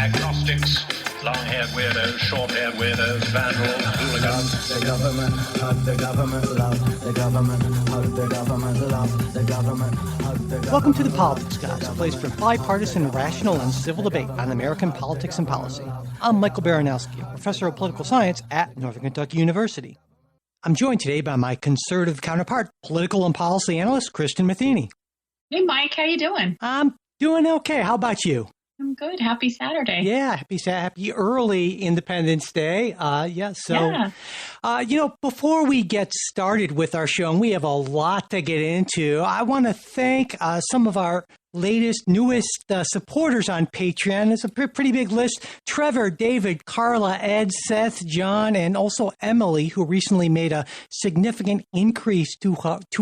agnostics, long-haired weirdos, short-haired weirdos, vandals, hooligans. The government, hug the government, love the government, hug the government, love the government, hug the government. Welcome to The Politics Guys, a place for bipartisan, rational, and civil debate on American politics and policy. I'm Michael Baranowski, a professor of political science at Northern Kentucky University. I'm joined today by my conservative counterpart, political and policy analyst, Kristen Matheny. Hey, Mike, how you doing? I'm doing okay. How about you? I'm good. Happy Saturday. Yeah, happy early Independence Day. Before we get started with our show, and we have a lot to get into, I want to thank some of our newest supporters on Patreon. It's a pretty big list. Trevor, David, Carla, Ed, Seth, John, and also Emily, who recently made a significant increase to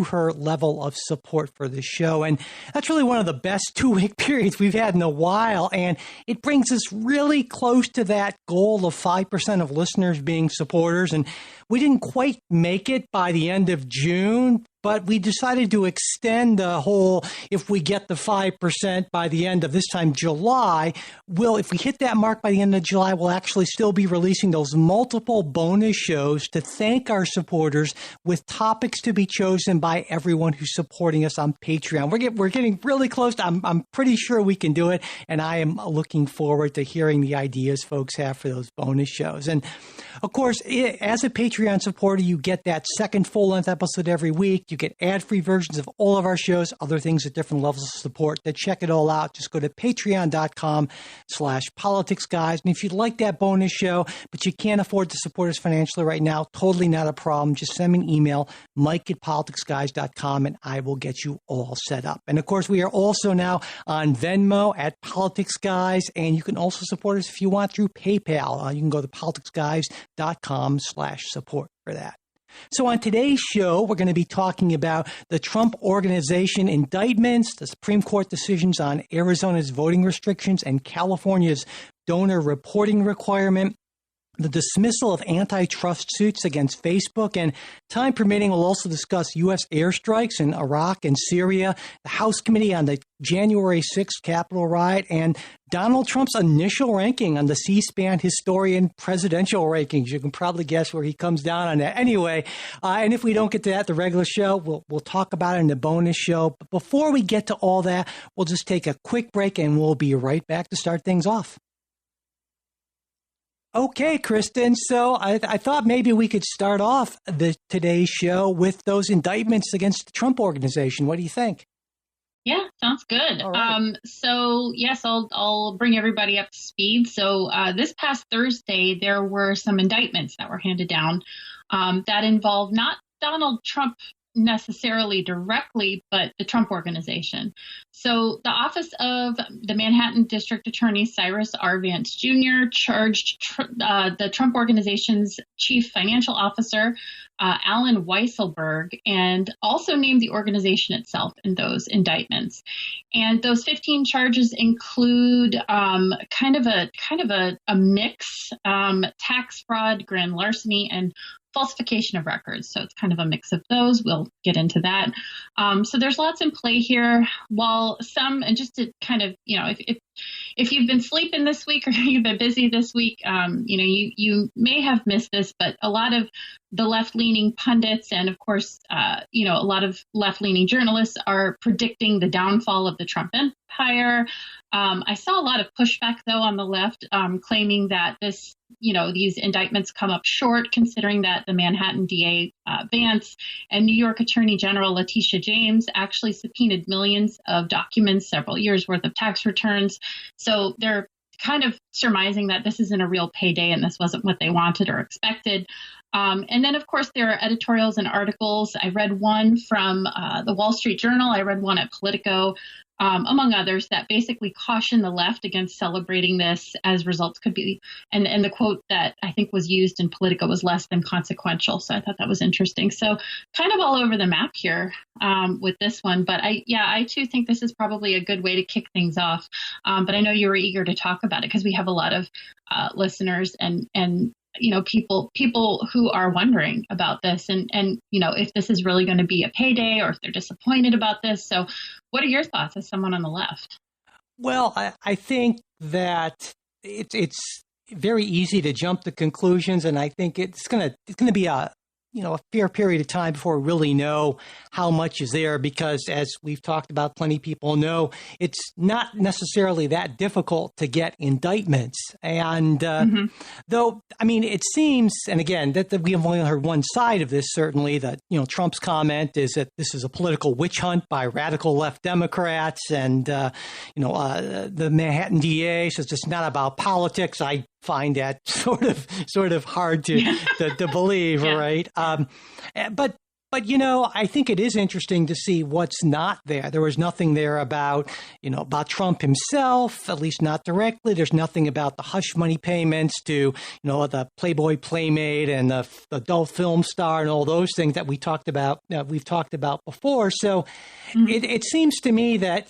her level of support for the show. And that's really one of the best 2-week periods we've had in a while. And it brings us really close to that goal of 5% of listeners being supporters. And we didn't quite make it by the end of June, but we decided to extend the whole, if we get the 5% by the end of this time, July, if we hit that mark by the end of July, we'll actually still be releasing those multiple bonus shows to thank our supporters with topics to be chosen by everyone who's supporting us on Patreon. We're getting really close. I'm pretty sure we can do it, and I am looking forward to hearing the ideas folks have for those bonus shows. And of course, as a Patreon supporter, you get that second full-length episode every week. You get ad-free versions of all of our shows, other things at different levels of support. To check it all out, just go to patreon.com/politicsguys. And if you'd like that bonus show, but you can't afford to support us financially right now, totally not a problem. Just send me an email, mike@politicsguys.com, and I will get you all set up. And of course, we are also now on Venmo at Politics Guys, and you can also support us if you want through PayPal. You can go to politicsguys.com/support for that. So on today's show, we're going to be talking about the Trump Organization indictments, the Supreme Court decisions on Arizona's voting restrictions and California's donor reporting requirement, the dismissal of antitrust suits against Facebook, and time permitting, we'll also discuss U.S. airstrikes in Iraq and Syria, the House Committee on the January 6th Capitol riot, and Donald Trump's initial ranking on the C-SPAN historian presidential rankings. You can probably guess where he comes down on that. Anyway, and if we don't get to that, the regular show, we'll talk about it in the bonus show. But before we get to all that, we'll just take a quick break, and we'll be right back to start things off. Okay, Kristen, so I thought maybe we could start off today's show with those indictments against the Trump Organization. What do you think? Yeah, sounds good. Right. So yes, I'll bring everybody up to speed. So this past Thursday, there were some indictments that were handed down that involved not Donald Trump necessarily directly, but the Trump Organization. So the office of the Manhattan District Attorney Cyrus R. Vance Jr. charged the Trump Organization's chief financial officer, Alan Weisselberg, and also named the organization itself in those indictments. And those 15 charges include kind of a mix, tax fraud, grand larceny, and falsification of records. So it's kind of a mix of those. We'll get into that. So there's lots in play here. While some, and just to kind of, if you've been sleeping this week or you've been busy this week, you may have missed this, but a lot of the left-leaning pundits and, of course, a lot of left-leaning journalists are predicting the downfall of the Trump empire. I saw a lot of pushback, though, on the left, claiming that these indictments come up short, considering that the Manhattan DA Vance and New York Attorney General Letitia James actually subpoenaed millions of documents, several years worth of tax returns. So they're kind of surmising that this isn't a real payday and this wasn't what they wanted or expected. And then, of course, there are editorials and articles. I read one from the Wall Street Journal. I read one at Politico, among others, that basically caution the left against celebrating this, as results could be. And the quote that I think was used in Politico was less than consequential. So I thought that was interesting. So kind of all over the map here with this one. But I too think this is probably a good way to kick things off. But I know you were eager to talk about it because we have a lot of listeners and people who are wondering about this and if this is really going to be a payday or if they're disappointed about this. So what are your thoughts as someone on the left? Well, I think that it's very easy to jump to conclusions, and I think it's gonna be a fair period of time before we really know how much is there, because as we've talked about, plenty of people know it's not necessarily that difficult to get indictments. And though, I mean, it seems, and again, that we have only heard one side of this, certainly, that, Trump's comment is that this is a political witch hunt by radical left Democrats, and, the Manhattan DA says it's not about politics. I find that sort of hard to believe, right? But I think it is interesting to see what's not there. There was nothing there about Trump himself, at least not directly. There's nothing about the hush money payments to the Playboy Playmate and the adult film star and all those things that we talked about. We've talked about before. So it seems to me that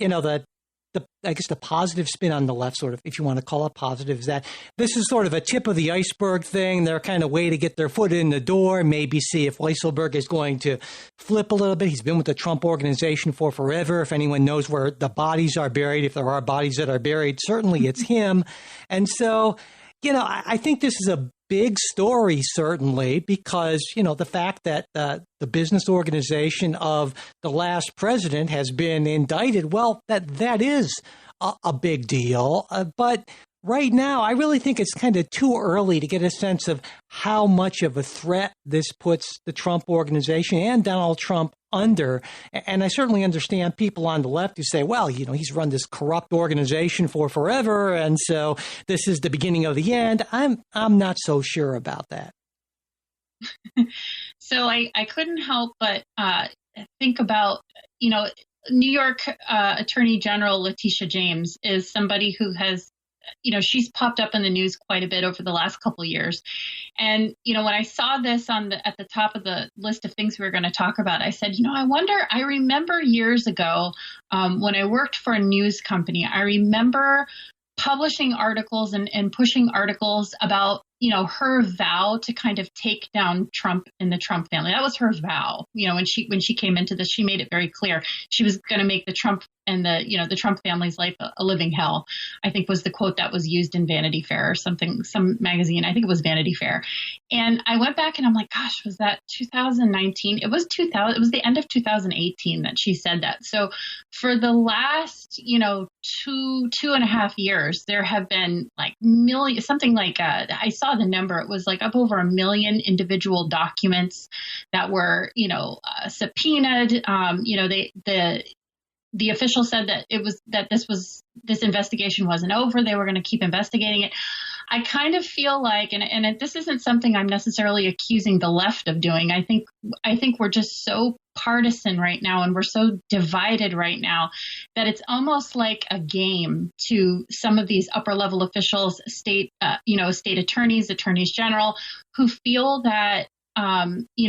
I guess the positive spin on the left, sort of, if you want to call it positive, is that this is sort of a tip of the iceberg thing. They're kind of way to get their foot in the door, maybe see if Weisselberg is going to flip a little bit. He's been with the Trump organization for forever. If anyone knows where the bodies are buried, if there are bodies that are buried, certainly it's him. And so, I think this is a big story, certainly, because, the fact that the business organization of the last president has been indicted, well, that is a big deal. But right now, I really think it's kind of too early to get a sense of how much of a threat this puts the Trump organization and Donald Trump under. And I certainly understand people on the left who say, well, he's run this corrupt organization for forever, and so this is the beginning of the end. I'm not so sure about that. So I couldn't help but think about, New York Attorney General Letitia James is somebody who has, she's popped up in the news quite a bit over the last couple of years. And, when I saw this at the top of the list of things we were going to talk about, I said, I remember years ago when I worked for a news company, I remember publishing articles and pushing articles about, her vow to kind of take down Trump and the Trump family. That was her vow. When she came into this, she made it very clear she was going to make the Trump and the Trump family's life a living hell, I think was the quote that was used in Vanity Fair or something, some magazine. I think it was Vanity Fair. And I went back and I'm like, gosh, was that 2019? It was 2000. It was the end of 2018 that she said that. So for the last, 2.5 years, there have been like something like, I saw the number, it was like up over 1 million individual documents that were, subpoenaed. The official said that this investigation wasn't over. They were going to keep investigating it. I kind of feel like, and this isn't something I'm necessarily accusing the left of doing. I think we're just so partisan right now, and we're so divided right now that it's almost like a game to some of these upper level officials, state attorneys, attorneys general, who feel that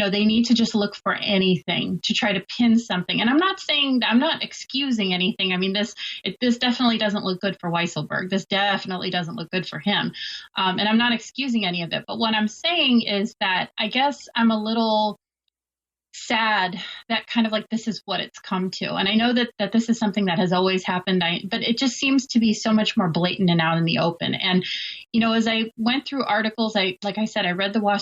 they need to just look for anything to try to pin something. And I'm not excusing anything. I mean, this definitely doesn't look good for Weisselberg. This definitely doesn't look good for him. And I'm not excusing any of it. But what I'm saying is that I guess I'm a little sad that kind of like this is what it's come to. And I know that this is something that has always happened, but it just seems to be so much more blatant and out in the open. And, as I went through articles, like I said, I read the Wall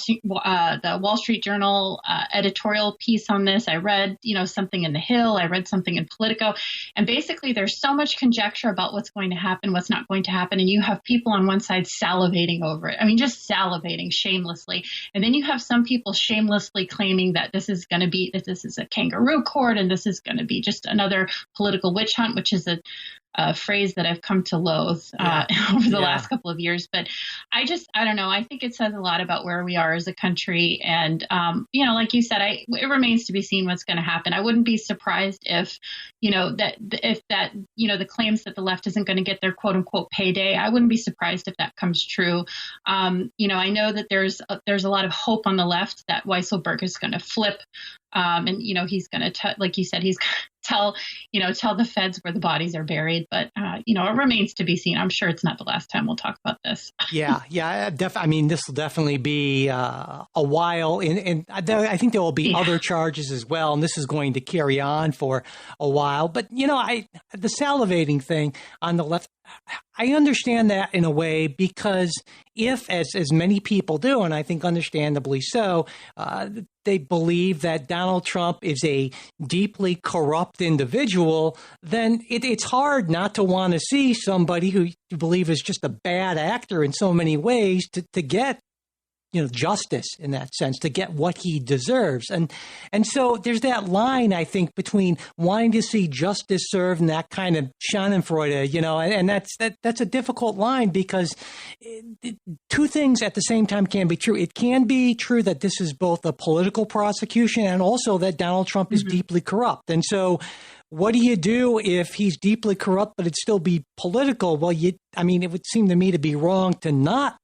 Street Journal editorial piece on this. I read, something in The Hill. I read something in Politico. And basically there's so much conjecture about what's going to happen, what's not going to happen. And you have people on one side salivating over it. I mean, just salivating shamelessly. And then you have some people shamelessly claiming that this is a kangaroo court and this is going to be just another political witch hunt, which is a phrase that I've come to loathe over the last couple of years. But I don't know. I think it says a lot about where we are as a country. And, like you said, it remains to be seen what's going to happen. I wouldn't be surprised if, the claims that the left isn't going to get their quote unquote payday. I wouldn't be surprised if that comes true. I know that there's a lot of hope on the left that Weisselberg is going to flip And, he's going to, like you said, he's going to tell the feds where the bodies are buried. But, it remains to be seen. I'm sure it's not the last time we'll talk about this. Yeah. I mean, this will definitely be a while. And I think there will be other charges as well. And this is going to carry on for a while. But, the salivating thing on the left, I understand that in a way, because if, as many people do, and I think understandably so, they believe that Donald Trump is a deeply corrupt individual, then it's hard not to want to see somebody who you believe is just a bad actor in so many ways to get justice in that sense, to get what he deserves. And so there's that line, I think, between wanting to see justice served and that kind of schadenfreude, and that's a difficult line, because two things at the same time can be true. It can be true that this is both a political prosecution and also that Donald Trump is deeply corrupt. And so what do you do if he's deeply corrupt, but it still be political? Well, it would seem to me to be wrong to not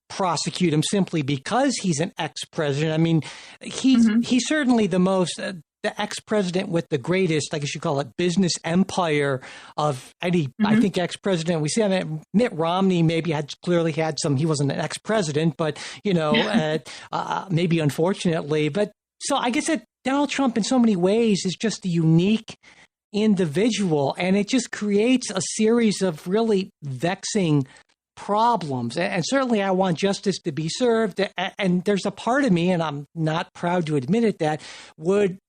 prosecute him simply because he's an ex-president. I mean, he's certainly the ex-president with the greatest, I guess you call it, business empire of any, I think, ex-president we see. I mean, Mitt Romney maybe clearly had some, he wasn't an ex-president, but, maybe unfortunately. But so I guess that Donald Trump in so many ways is just a unique individual, and it just creates a series of really vexing problems. And certainly I want justice to be served. And there's a part of me, and I'm not proud to admit it, that would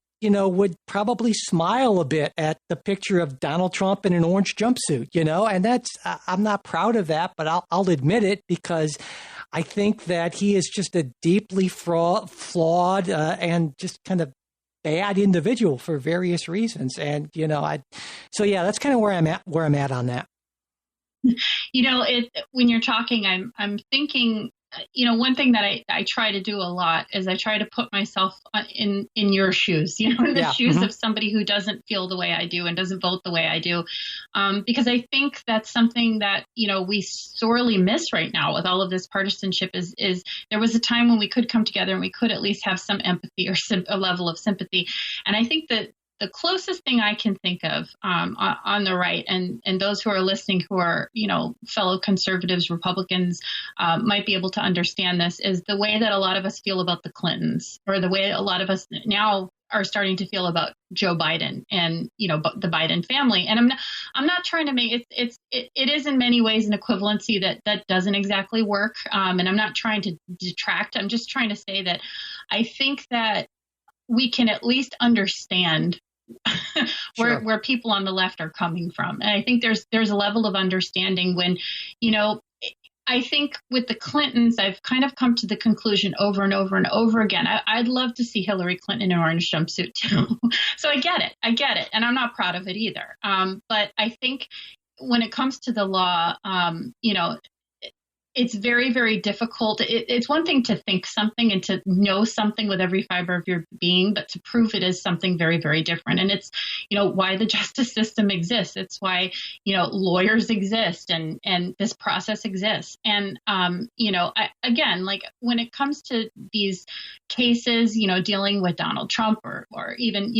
probably smile a bit at the picture of Donald Trump in an orange jumpsuit, and that's, I'm not proud of that, but I'll admit it, because I think that he is just a deeply flawed and just kind of bad individual for various reasons. And, that's kind of where I'm at on that. When you're talking, I'm thinking, one thing that I try to do a lot is I try to put myself in your shoes, in the shoes of somebody who doesn't feel the way I do and doesn't vote the way I do. Because I think that's something that, we sorely miss right now with all of this partisanship is there was a time when we could come together and we could at least have some empathy or a level of sympathy. And I think that the closest thing I can think of on the right, and those who are listening who are, fellow conservatives, Republicans, might be able to understand this, is the way that a lot of us feel about the Clintons, or the way a lot of us now are starting to feel about Joe Biden and, the Biden family. And I'm not trying to make it is in many ways an equivalency that doesn't exactly work. And I'm not trying to detract. I'm just trying to say that I think that we can at least understand where people on the left are coming from. And I think there's a level of understanding when, I think with the Clintons, I've kind of come to the conclusion over and over and over again. I'd love to see Hillary Clinton in an orange jumpsuit too. So I get it. And I'm not proud of it either. But I think when it comes to the law, it's very, very difficult. It's one thing to think something and to know something with every fiber of your being, but to prove it is something very, very different. And it's, why the justice system exists. It's why, lawyers exist and this process exists. And, again, like when it comes to these cases, dealing with Donald Trump or even,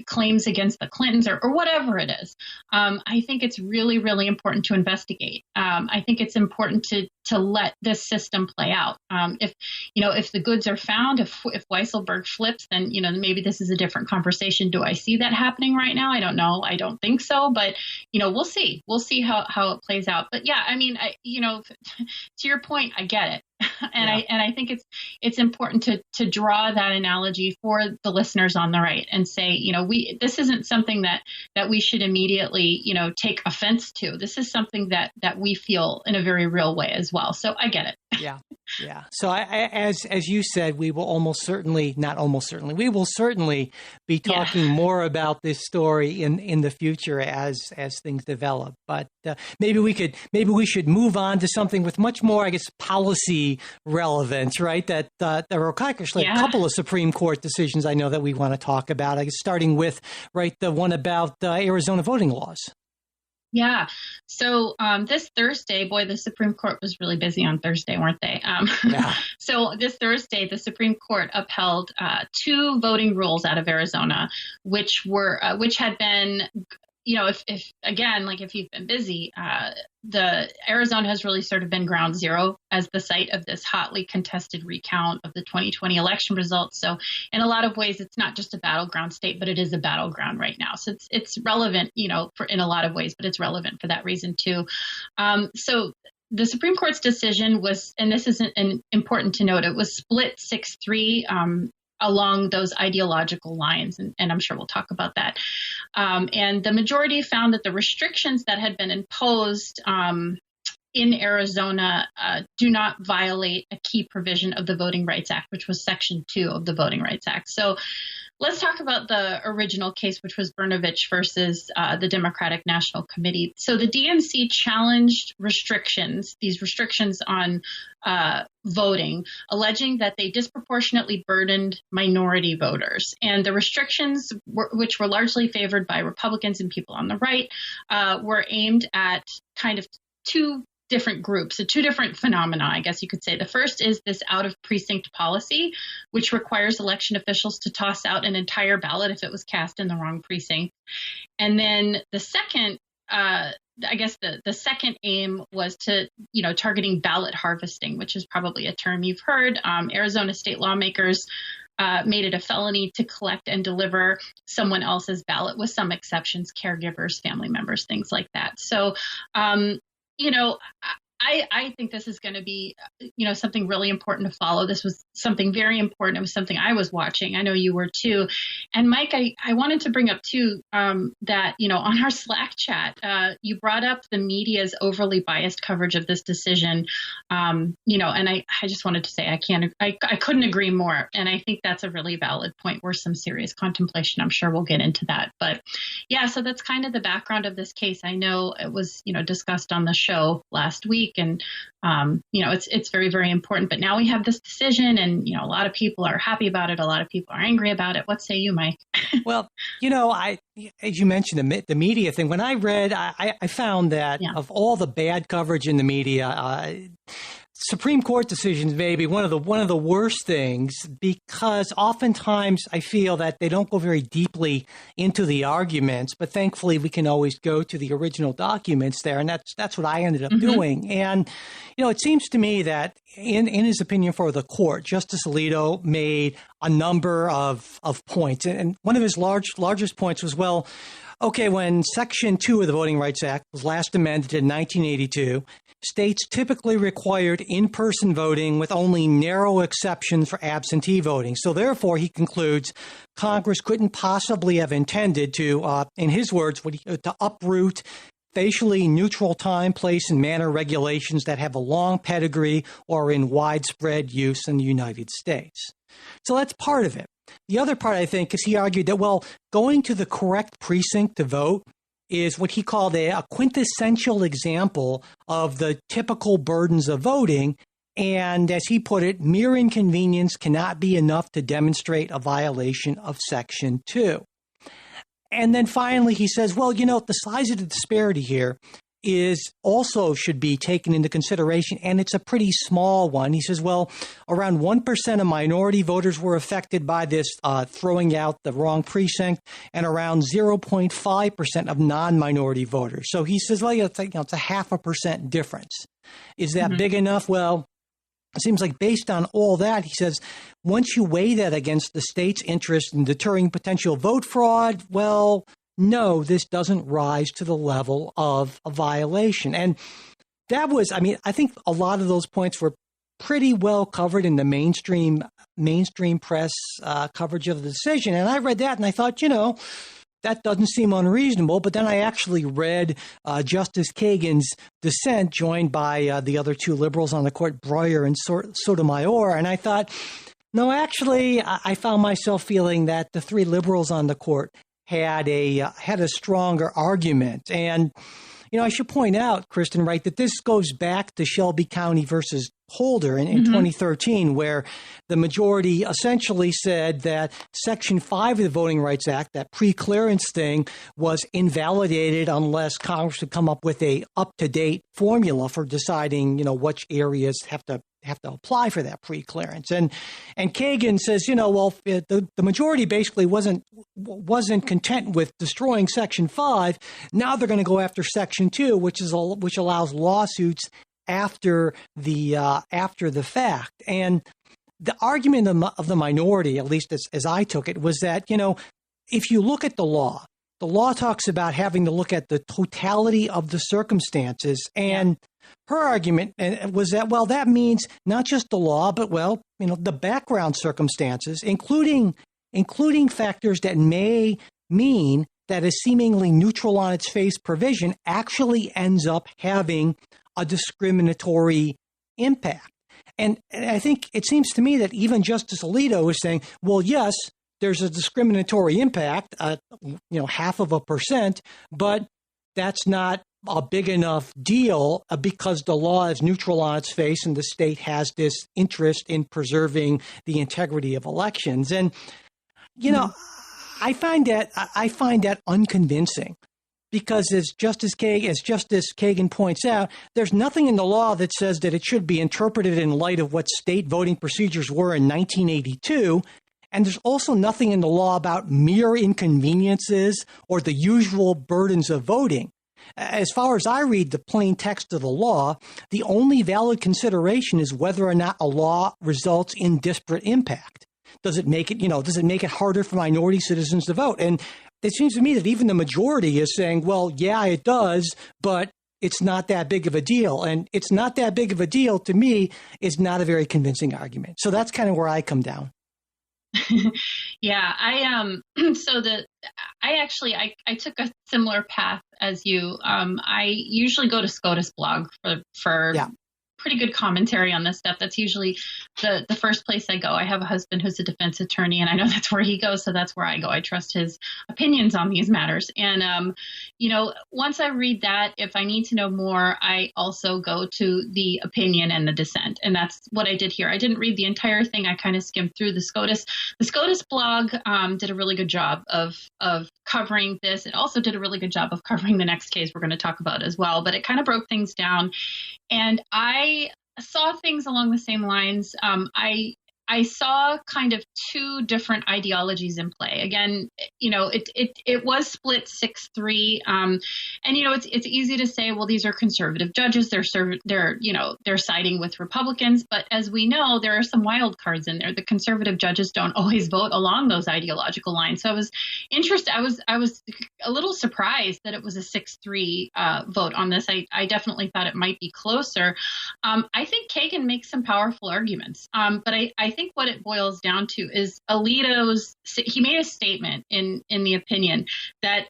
claims against the Clintons or whatever it is, I think it's really, really important to investigate. I think it's important to let this system play out. If the goods are found, if Weisselberg flips, then, maybe this is a different conversation. Do I see that happening right now? I don't know. I don't think so, but, we'll see. We'll see how it plays out. But yeah, to your point, I get it. And I think it's important to draw that analogy for the listeners on the right and say, this isn't something that we should immediately, take offense to. This is something that we feel in a very real way as well. So I get it. Yeah. So as you said, we will certainly be talking more about this story in the future as things develop. But maybe we should move on to something with much more, I guess, policy relevance, right? That there are actually a couple of Supreme Court decisions I know that we want to talk about. I guess starting with the one about Arizona voting laws. Yeah. So this Thursday, boy, the Supreme Court was really busy on Thursday, weren't they? Yeah. So this Thursday, the Supreme Court upheld two voting rules out of Arizona, which had been, if again, like if you've been busy, the Arizona has really sort of been ground zero as the site of this hotly contested recount of the 2020 election results. So in a lot of ways, it's not just a battleground state, but it is a battleground right now. So it's relevant, in a lot of ways, but it's relevant for that reason too. So the Supreme Court's decision was, and this is important to note, it was split 6-3 along those ideological lines, and I'm sure we'll talk about that. And the majority found that the restrictions that had been imposed in Arizona do not violate a key provision of the Voting Rights Act, which was Section 2 of the Voting Rights Act. So let's talk about the original case, which was Brnovich versus the Democratic National Committee. So the DNC challenged these restrictions on voting, alleging that they disproportionately burdened minority voters. And the restrictions, which were largely favored by Republicans and people on the right, were aimed at kind of two different groups, so two different phenomena, I guess you could say. The first is this out of precinct policy, which requires election officials to toss out an entire ballot if it was cast in the wrong precinct. And then the second, the second aim was to, targeting ballot harvesting, which is probably a term you've heard. Arizona state lawmakers made it a felony to collect and deliver someone else's ballot, with some exceptions, caregivers, family members, things like that. So, I think this is going to be, something really important to follow. This was something very important. It was something I was watching. I know you were too. And Mike, I wanted to bring up too that, on our Slack chat, you brought up the media's overly biased coverage of this decision. And I just wanted to say I couldn't agree more. And I think that's a really valid point worth some serious contemplation. I'm sure we'll get into that. But yeah, so that's kind of the background of this case. I know it was, discussed on the show last week, and it's very, very important. But now we have this decision, and a lot of people are happy about it. A lot of people are angry about it. What say you, Mike? Well, as you mentioned, the media thing, when I read, I found that of all the bad coverage in the media, Supreme Court decisions may be one of the worst things, because oftentimes I feel that they don't go very deeply into the arguments, but thankfully we can always go to the original documents there, and that's what I ended up doing. And it seems to me that in his opinion for the court, Justice Alito made a number of points, and one of his largest points was, well, okay, when Section 2 of the Voting Rights Act was last amended in 1982, states typically required in-person voting with only narrow exceptions for absentee voting. So therefore, he concludes, Congress couldn't possibly have intended to, in his words, to uproot facially neutral time, place, and manner regulations that have a long pedigree or are in widespread use in the United States. So that's part of it. The other part, I think, is he argued that, well, going to the correct precinct to vote is what he called a quintessential example of the typical burdens of voting. And as he put it, mere inconvenience cannot be enough to demonstrate a violation of Section 2. And then finally, he says, well, the size of the disparity here should be taken into consideration, and it's a pretty small one. He says, well, around 1% of minority voters were affected by this throwing out the wrong precinct, and around 0.5% of non-minority voters. So he says, well, it's a 0.5% difference. Is that big enough? Well, it seems like based on all that, he says, once you weigh that against the state's interest in deterring potential vote fraud, well, no, this doesn't rise to the level of a violation. And that was, I think a lot of those points were pretty well covered in the mainstream press coverage of the decision. And I read that and I thought, that doesn't seem unreasonable. But then I actually read Justice Kagan's dissent, joined by the other two liberals on the court, Breuer and Sotomayor. And I thought, no, actually, I found myself feeling that the three liberals on the court had a stronger argument. And, I should point out, Kristen, right, that this goes back to Shelby County versus Holder in 2013, where the majority essentially said that Section 5 of the Voting Rights Act, that pre-clearance thing, was invalidated unless Congress would come up with a up-to-date formula for deciding, which areas have to apply for that pre-clearance. And Kagan says, the majority basically wasn't content with destroying Section 5. Now they're going to go after Section 2, which allows lawsuits after the fact. And the argument of the minority, at least as I took it, was that, if you look at the law talks about having to look at the totality of the circumstances. And her argument was that, that means not just the law, but, the background circumstances, including factors that may mean that a seemingly neutral on its face provision actually ends up having a discriminatory impact. And I think it seems to me that even Justice Alito is saying, well, yes, there's a discriminatory impact, 0.5%, but that's not a big enough deal because the law is neutral on its face and the state has this interest in preserving the integrity of elections. And, I find that unconvincing. Because as Justice Kagan points out, there's nothing in the law that says that it should be interpreted in light of what state voting procedures were in 1982. And there's also nothing in the law about mere inconveniences or the usual burdens of voting. As far as I read the plain text of the law, the only valid consideration is whether or not a law results in disparate impact. Does it make it harder for minority citizens to vote? And it seems to me that even the majority is saying, well, yeah, it does, but it's not that big of a deal. And it's not that big of a deal, to me, is not a very convincing argument. So that's kind of where I come down. Yeah, I took a similar path as you. I usually go to SCOTUS blog for pretty good commentary on this stuff. That's usually the first place I go. I have a husband who's a defense attorney, and I know that's where he goes, so that's where I go. I trust his opinions on these matters. And, once I read that, if I need to know more, I also go to the opinion and the dissent. And that's what I did here. I didn't read the entire thing. I kind of skimmed through the SCOTUS. The SCOTUS blog did a really good job of covering this. It also did a really good job of covering the next case we're going to talk about as well. But it kind of broke things down. And I saw things along the same lines. I saw kind of two different ideologies in play. Again, it was split 6-3. And, it's easy to say, well, these are conservative judges. They're siding with Republicans. But as we know, there are some wild cards in there. The conservative judges don't always vote along those ideological lines. So I was interested. I was a little surprised that it was a 6-3 vote on this. I definitely thought it might be closer. I think Kagan makes some powerful arguments. But I think what it boils down to is he made a statement in the opinion that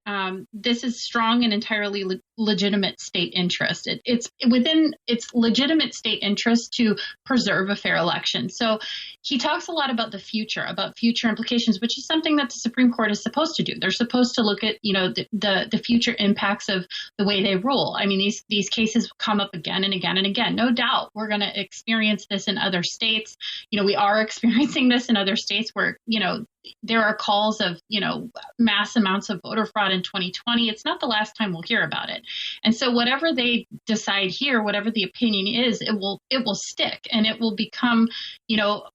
this is strong and entirely legitimate state interest. It's within its legitimate state interest to preserve a fair election. So he talks a lot about the future, about future implications, which is something that the Supreme Court is supposed to do. They're supposed to look at, the future impacts of the way they rule. I mean, these cases come up again and again and again. No doubt we're going to experience this in other states. We are experiencing this in other states where, there are calls of, mass amounts of voter fraud in 2020. It's not the last time we'll hear about it. And so whatever they decide here, whatever the opinion is, it will stick and it will become,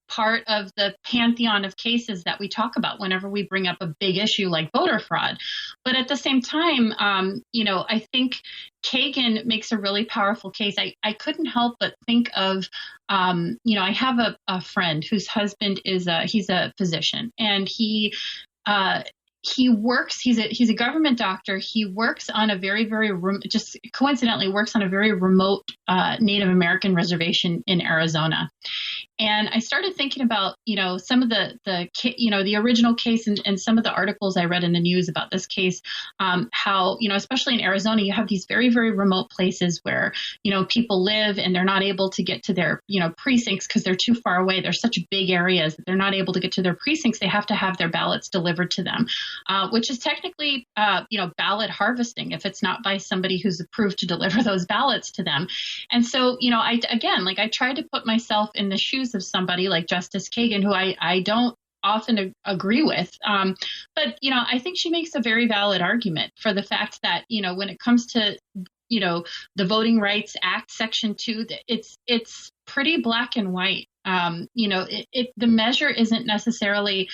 part of the pantheon of cases that we talk about whenever we bring up a big issue like voter fraud. But at the same time, I think Kagan makes a really powerful case. I couldn't help but think of, I have a friend whose husband he's a physician, and he works, he's a government doctor. He works on a very, very, just coincidentally works on a very remote Native American reservation in Arizona. And I started thinking about, some of the original case and some of the articles I read in the news about this case, how, especially in Arizona, you have these very, very remote places where, people live and they're not able to get to their, precincts because they're too far away. They're such big areas that they're not able to get to their precincts. They have to have their ballots delivered to them, which is technically, ballot harvesting if it's not by somebody who's approved to deliver those ballots to them. And so, I tried to put myself in the shoes of somebody like Justice Kagan, who I don't often agree with. But, I think she makes a very valid argument for the fact that, when it comes to, the Voting Rights Act, Section 2, it's pretty black and white. The measure isn't necessarily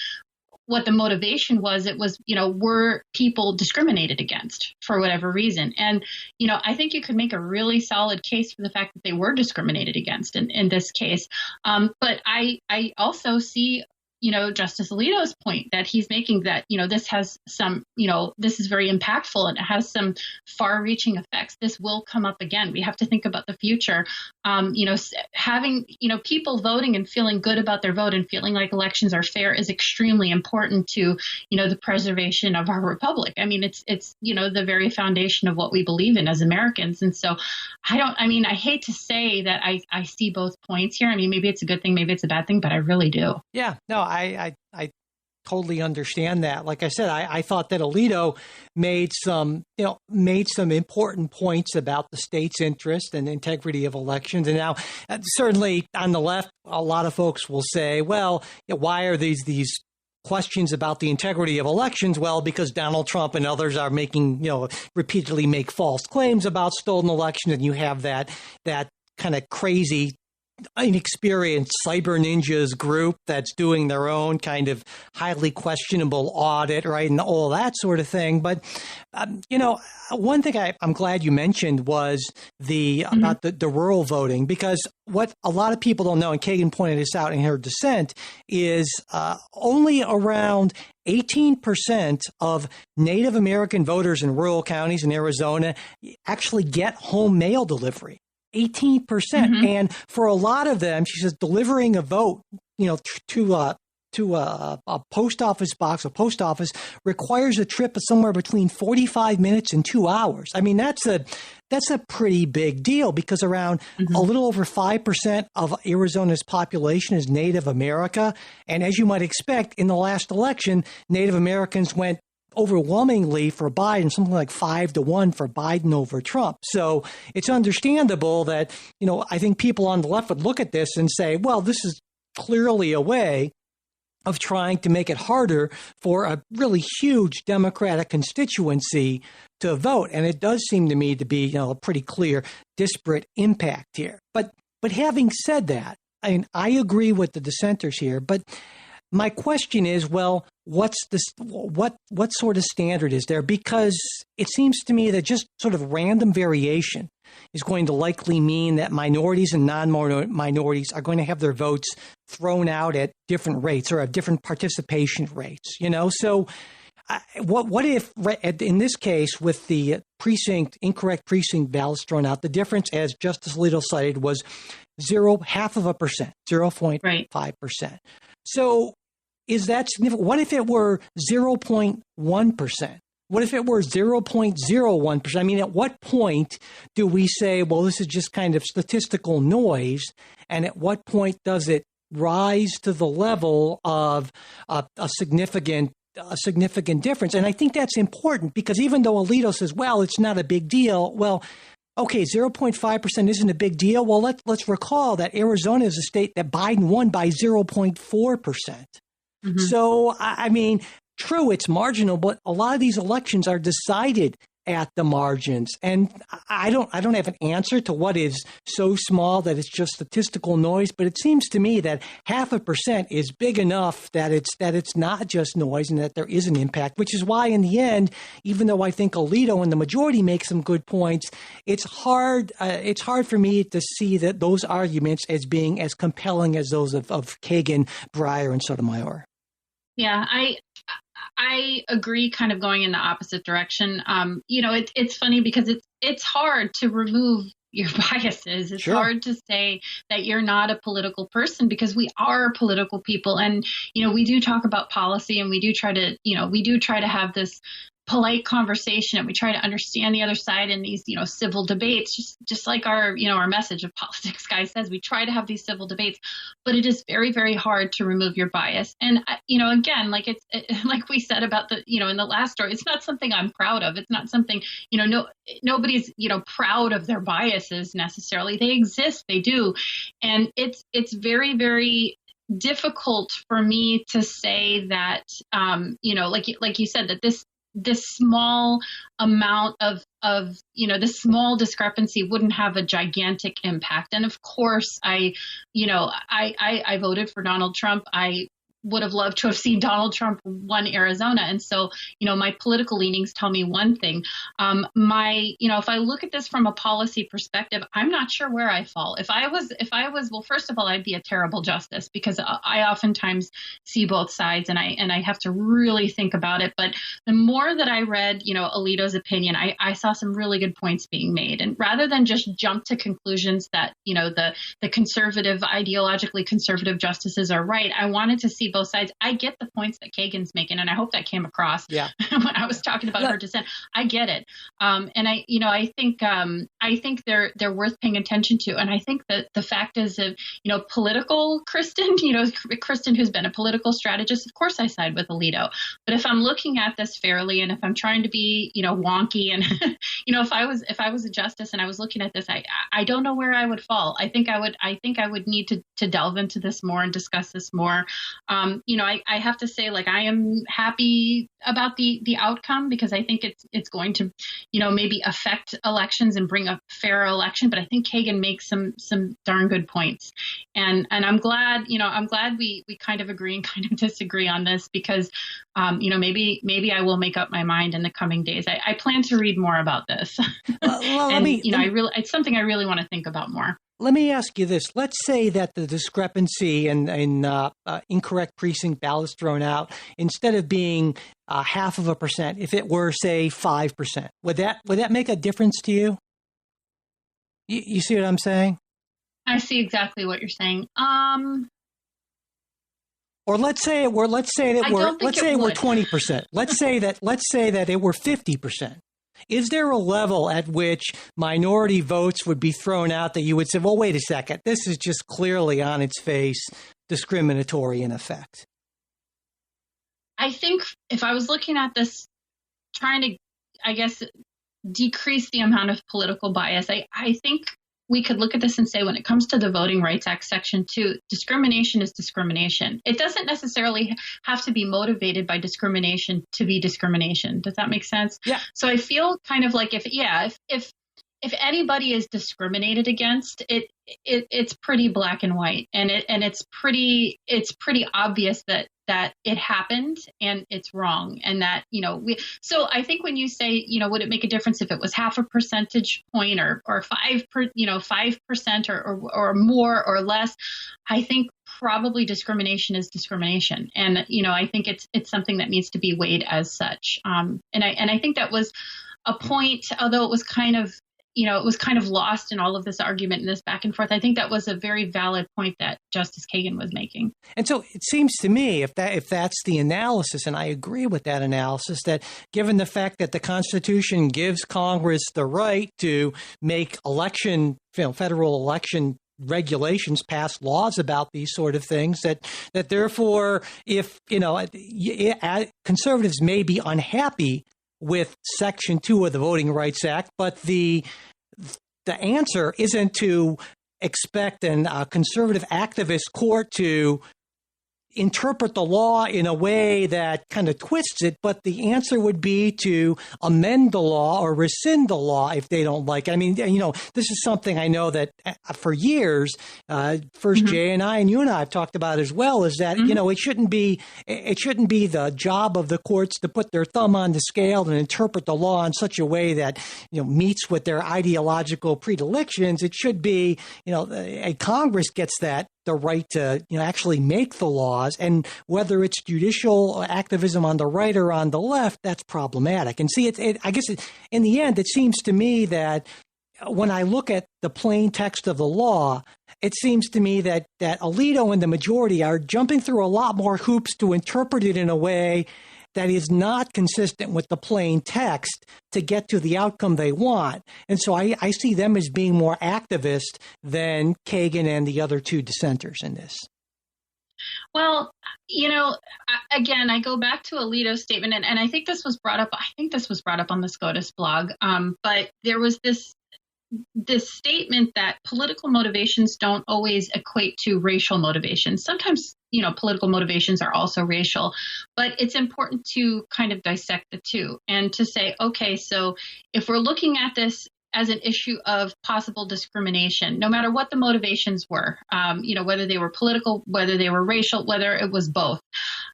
what the motivation was. It was, were people discriminated against for whatever reason? And, I think you could make a really solid case for the fact that they were discriminated against in this case. But I also see, Justice Alito's point that he's making that, this has some, this is very impactful and it has some far reaching effects. This will come up again. We have to think about the future. Having, people voting and feeling good about their vote and feeling like elections are fair is extremely important to, the preservation of our republic. I mean, it's, the very foundation of what we believe in as Americans. And so I hate to say that I see both points here. I mean, maybe it's a good thing, maybe it's a bad thing, but I really do. Yeah, no, I totally understand that. Like I said, I thought that Alito made some important points about the state's interest and integrity of elections. And now, certainly on the left, a lot of folks will say, well, why are these questions about the integrity of elections? Well, because Donald Trump and others are repeatedly make false claims about stolen elections, and you have that kind of crazy, inexperienced cyber ninjas group that's doing their own kind of highly questionable audit, right, and all that sort of thing. But one thing I'm glad you mentioned was about the rural voting, because what a lot of people don't know, and Kagan pointed this out in her dissent, is only around 18% of Native American voters in rural counties in Arizona actually get home mail delivery. 18%. And for a lot of them, she says, delivering a vote, to a post office box, a post office, requires a trip of somewhere between 45 minutes and 2 hours. I mean, that's a pretty big deal, because around a little over 5% of Arizona's population is Native America. And as you might expect, in the last election, Native Americans went overwhelmingly for Biden, something like 5-1 for Biden over Trump. So it's understandable that, I think people on the left would look at this and say, well, this is clearly a way of trying to make it harder for a really huge Democratic constituency to vote. And it does seem to me to be, a pretty clear disparate impact here. But having said that, I agree with the dissenters here, but my question is, well, what sort of standard is there? Because it seems to me that just sort of random variation is going to likely mean that minorities and non-minorities are going to have their votes thrown out at different rates or at different participation rates, So what if, in this case, with the incorrect precinct ballots thrown out, the difference, as Justice Alito cited, was 0.5%, 0.5%. So is that significant? What if it were 0.1%? What if it were 0.01%? I mean, at what point do we say, well, this is just kind of statistical noise? And at what point does it rise to the level of a significant difference? And I think that's important, because even though Alito says, well, it's not a big deal, well, okay, 0.5% isn't a big deal. Well, let's recall that Arizona is a state that Biden won by 0.4%. So, I mean, true, it's marginal, but a lot of these elections are decided at the margins. And I don't have an answer to what is so small that it's just statistical noise, but it seems to me that 0.5% is big enough that it's not just noise and that there is an impact, which is why in the end, even though I think Alito and the majority make some good points, it's hard for me to see that those arguments as being as compelling as those of Kagan, Breyer, and Sotomayor. Yeah, I agree, kind of going in the opposite direction. It's funny because it's hard to remove your biases. It's Sure. hard to say that you're not a political person, because we are political people. And, we do talk about policy, and we do try to have this polite conversation, and we try to understand the other side in these, civil debates, just like our message of Politics Guy says. We try to have these civil debates, but it is very, very hard to remove your bias. And, again, like like we said about the, in the last story, it's not something I'm proud of. It's not something, nobody's, proud of their biases necessarily. They exist, they do. And it's very, very difficult for me to say that, like you said, that this small amount of this small discrepancy wouldn't have a gigantic impact. And of course, I voted for Donald Trump. I would have loved to have seen Donald Trump won Arizona. And so, my political leanings tell me one thing. If I look at this from a policy perspective, I'm not sure where I fall. If I was, well, first of all, I'd be a terrible justice, because I oftentimes see both sides, and I have to really think about it. But the more that I read, Alito's opinion, I saw some really good points being made. And rather than just jump to conclusions that, the conservative, ideologically conservative justices are right, I wanted to see both sides. I get the points that Kagan's making, and I hope that came across when I was talking about her dissent. I get it. And I think they're worth paying attention to. And I think that the fact is that, political Kristen, Kristen, who's been a political strategist, of course I side with Alito. But if I'm looking at this fairly, and if I'm trying to be, wonky, and, if I was a justice and I was looking at this, I don't know where I would fall. I think I would need to delve into this more and discuss this more. I have to say, like, I am happy about the outcome, because I think it's going to, maybe affect elections and bring a fair election. But I think Kagan makes some darn good points, and I'm glad we kind of agree and kind of disagree on this, because maybe I will make up my mind in the coming days. I plan to read more about this, it's something I really want to think about more. Let me ask you this. Let's say that the discrepancy in incorrect precinct ballots thrown out, instead of being 0.5%, if it were, say, 5%, would that make a difference to you? You see what I'm saying? I see exactly what you're saying. Or let's say it were 20%. Let's say that it were 50%. Is there a level at which minority votes would be thrown out that you would say, well, wait a second, this is just clearly on its face discriminatory in effect? I think if I was looking at this, trying to, I guess, decrease the amount of political bias, I think we could look at this and say, when it comes to the Voting Rights Act, Section 2, discrimination is discrimination. It doesn't necessarily have to be motivated by discrimination to be discrimination. Does that make sense? Yeah. So I feel kind of like if anybody is discriminated against, it's pretty black and white, and it's pretty obvious that it happened and it's wrong, and that so I think when you say would it make a difference if it was 0.5 percentage point or 5% or more or less, I think probably discrimination is discrimination, and I think it's something that needs to be weighed as such, and I think that was a point, although it was kind of lost in all of this argument and this back and forth. I think that was a very valid point that Justice Kagan was making. And so it seems to me, if that's the analysis, and I agree with that analysis, that given the fact that the Constitution gives Congress the right to make federal election regulations, pass laws about these sort of things, that therefore, if conservatives may be unhappy with Section 2 of the Voting Rights Act, but the answer isn't to expect a conservative activist court to interpret the law in a way that kind of twists it, but the answer would be to amend the law or rescind the law if they don't like it. I mean, this is something I know that for years, first Jay and I and you and I have talked about as well, is that, it shouldn't be the job of the courts to put their thumb on the scale and interpret the law in such a way that, meets with their ideological predilections. It should be, a Congress gets the right to actually make the laws, and whether it's judicial activism on the right or on the left, that's problematic. And see, I guess in the end, it seems to me that when I look at the plain text of the law, it seems to me that Alito and the majority are jumping through a lot more hoops to interpret it in a way that is not consistent with the plain text to get to the outcome they want. And so I see them as being more activist than Kagan and the other two dissenters in this. Well, again, I go back to Alito's statement, and I think this was brought up. I think this was brought up on the SCOTUS blog. But there was this statement that political motivations don't always equate to racial motivations. Sometimes, political motivations are also racial, but it's important to kind of dissect the two and to say, okay, so if we're looking at this as an issue of possible discrimination, no matter what the motivations were, whether they were political, whether they were racial, whether it was both,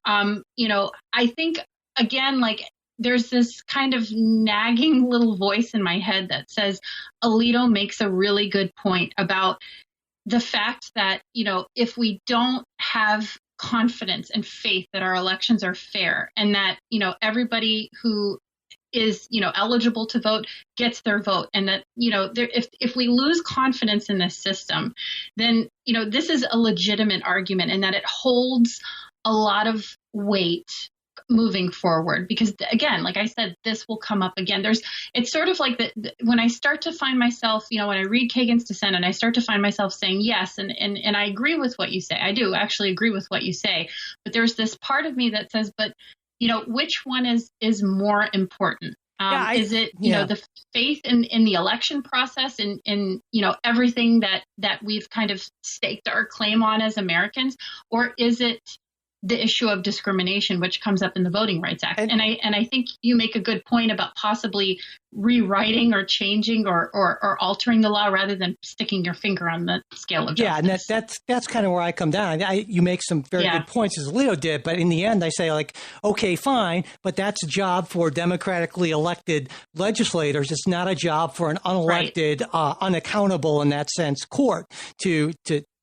I think, again, there's this kind of nagging little voice in my head that says Alito makes a really good point about the fact that, if we don't have confidence and faith that our elections are fair and that, everybody who is, eligible to vote gets their vote, and that, if we lose confidence in this system, then, this is a legitimate argument and that it holds a lot of weight moving forward, because again, like I said, this will come up again. It's sort of like when I start to find myself, when I read Kagan's dissent and I start to find myself saying yes, and I agree with what you say. I do actually agree with what you say, but there's this part of me that says, but which one is more important? Is it the faith in the election process and everything that we've kind of staked our claim on as Americans, or is it the issue of discrimination, which comes up in the Voting Rights Act? And I think you make a good point about possibly rewriting or changing or altering the law rather than sticking your finger on the scale of justice. Yeah, and that's kind of where I come down. You make some very good points, as Alito did, but in the end I say, okay, fine, but that's a job for democratically elected legislators. It's not a job for an unelected, unaccountable in that sense court to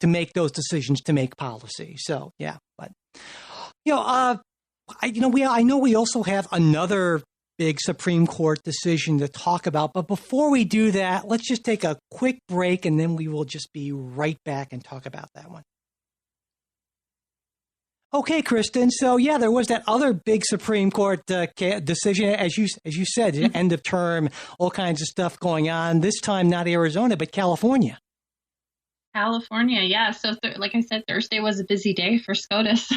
make those decisions, to make policy. So, yeah, but I know we also have another big Supreme Court decision to talk about, but before we do that, let's just take a quick break and then we will just be right back and talk about that one. Okay, Kristen. So yeah, there was that other big Supreme Court decision, as you said, end of term, all kinds of stuff going on. This time, not Arizona, but California. California, yeah. So like I said, Thursday was a busy day for SCOTUS.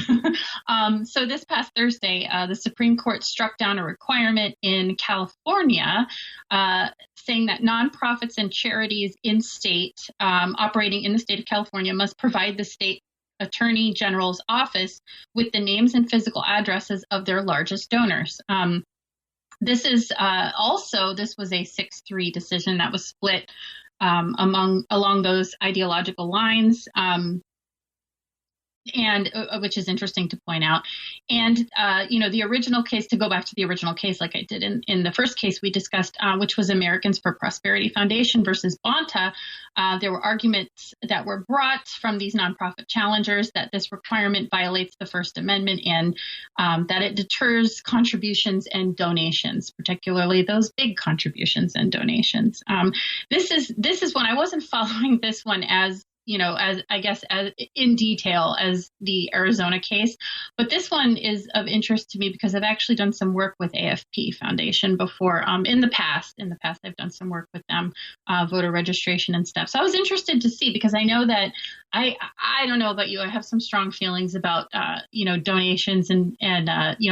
So this past Thursday, the Supreme Court struck down a requirement in California saying that nonprofits and charities in state operating in the state of California must provide the state Attorney General's office with the names and physical addresses of their largest donors. This was a 6-3 decision that was split along those ideological lines, and which is interesting to point out. And the original case, to go back to the original case, like I did in the first case we discussed, which was Americans for Prosperity Foundation versus Bonta, there were arguments that were brought from these nonprofit challengers that this requirement violates the First Amendment and that it deters contributions and donations, particularly those big contributions and donations. This is when I wasn't following this one as in detail as the Arizona case. But this one is of interest to me because I've actually done some work with AFP Foundation before. In the past, I've done some work with them, voter registration and stuff. So I was interested to see, because I know that I don't know about you, I have some strong feelings about, donations and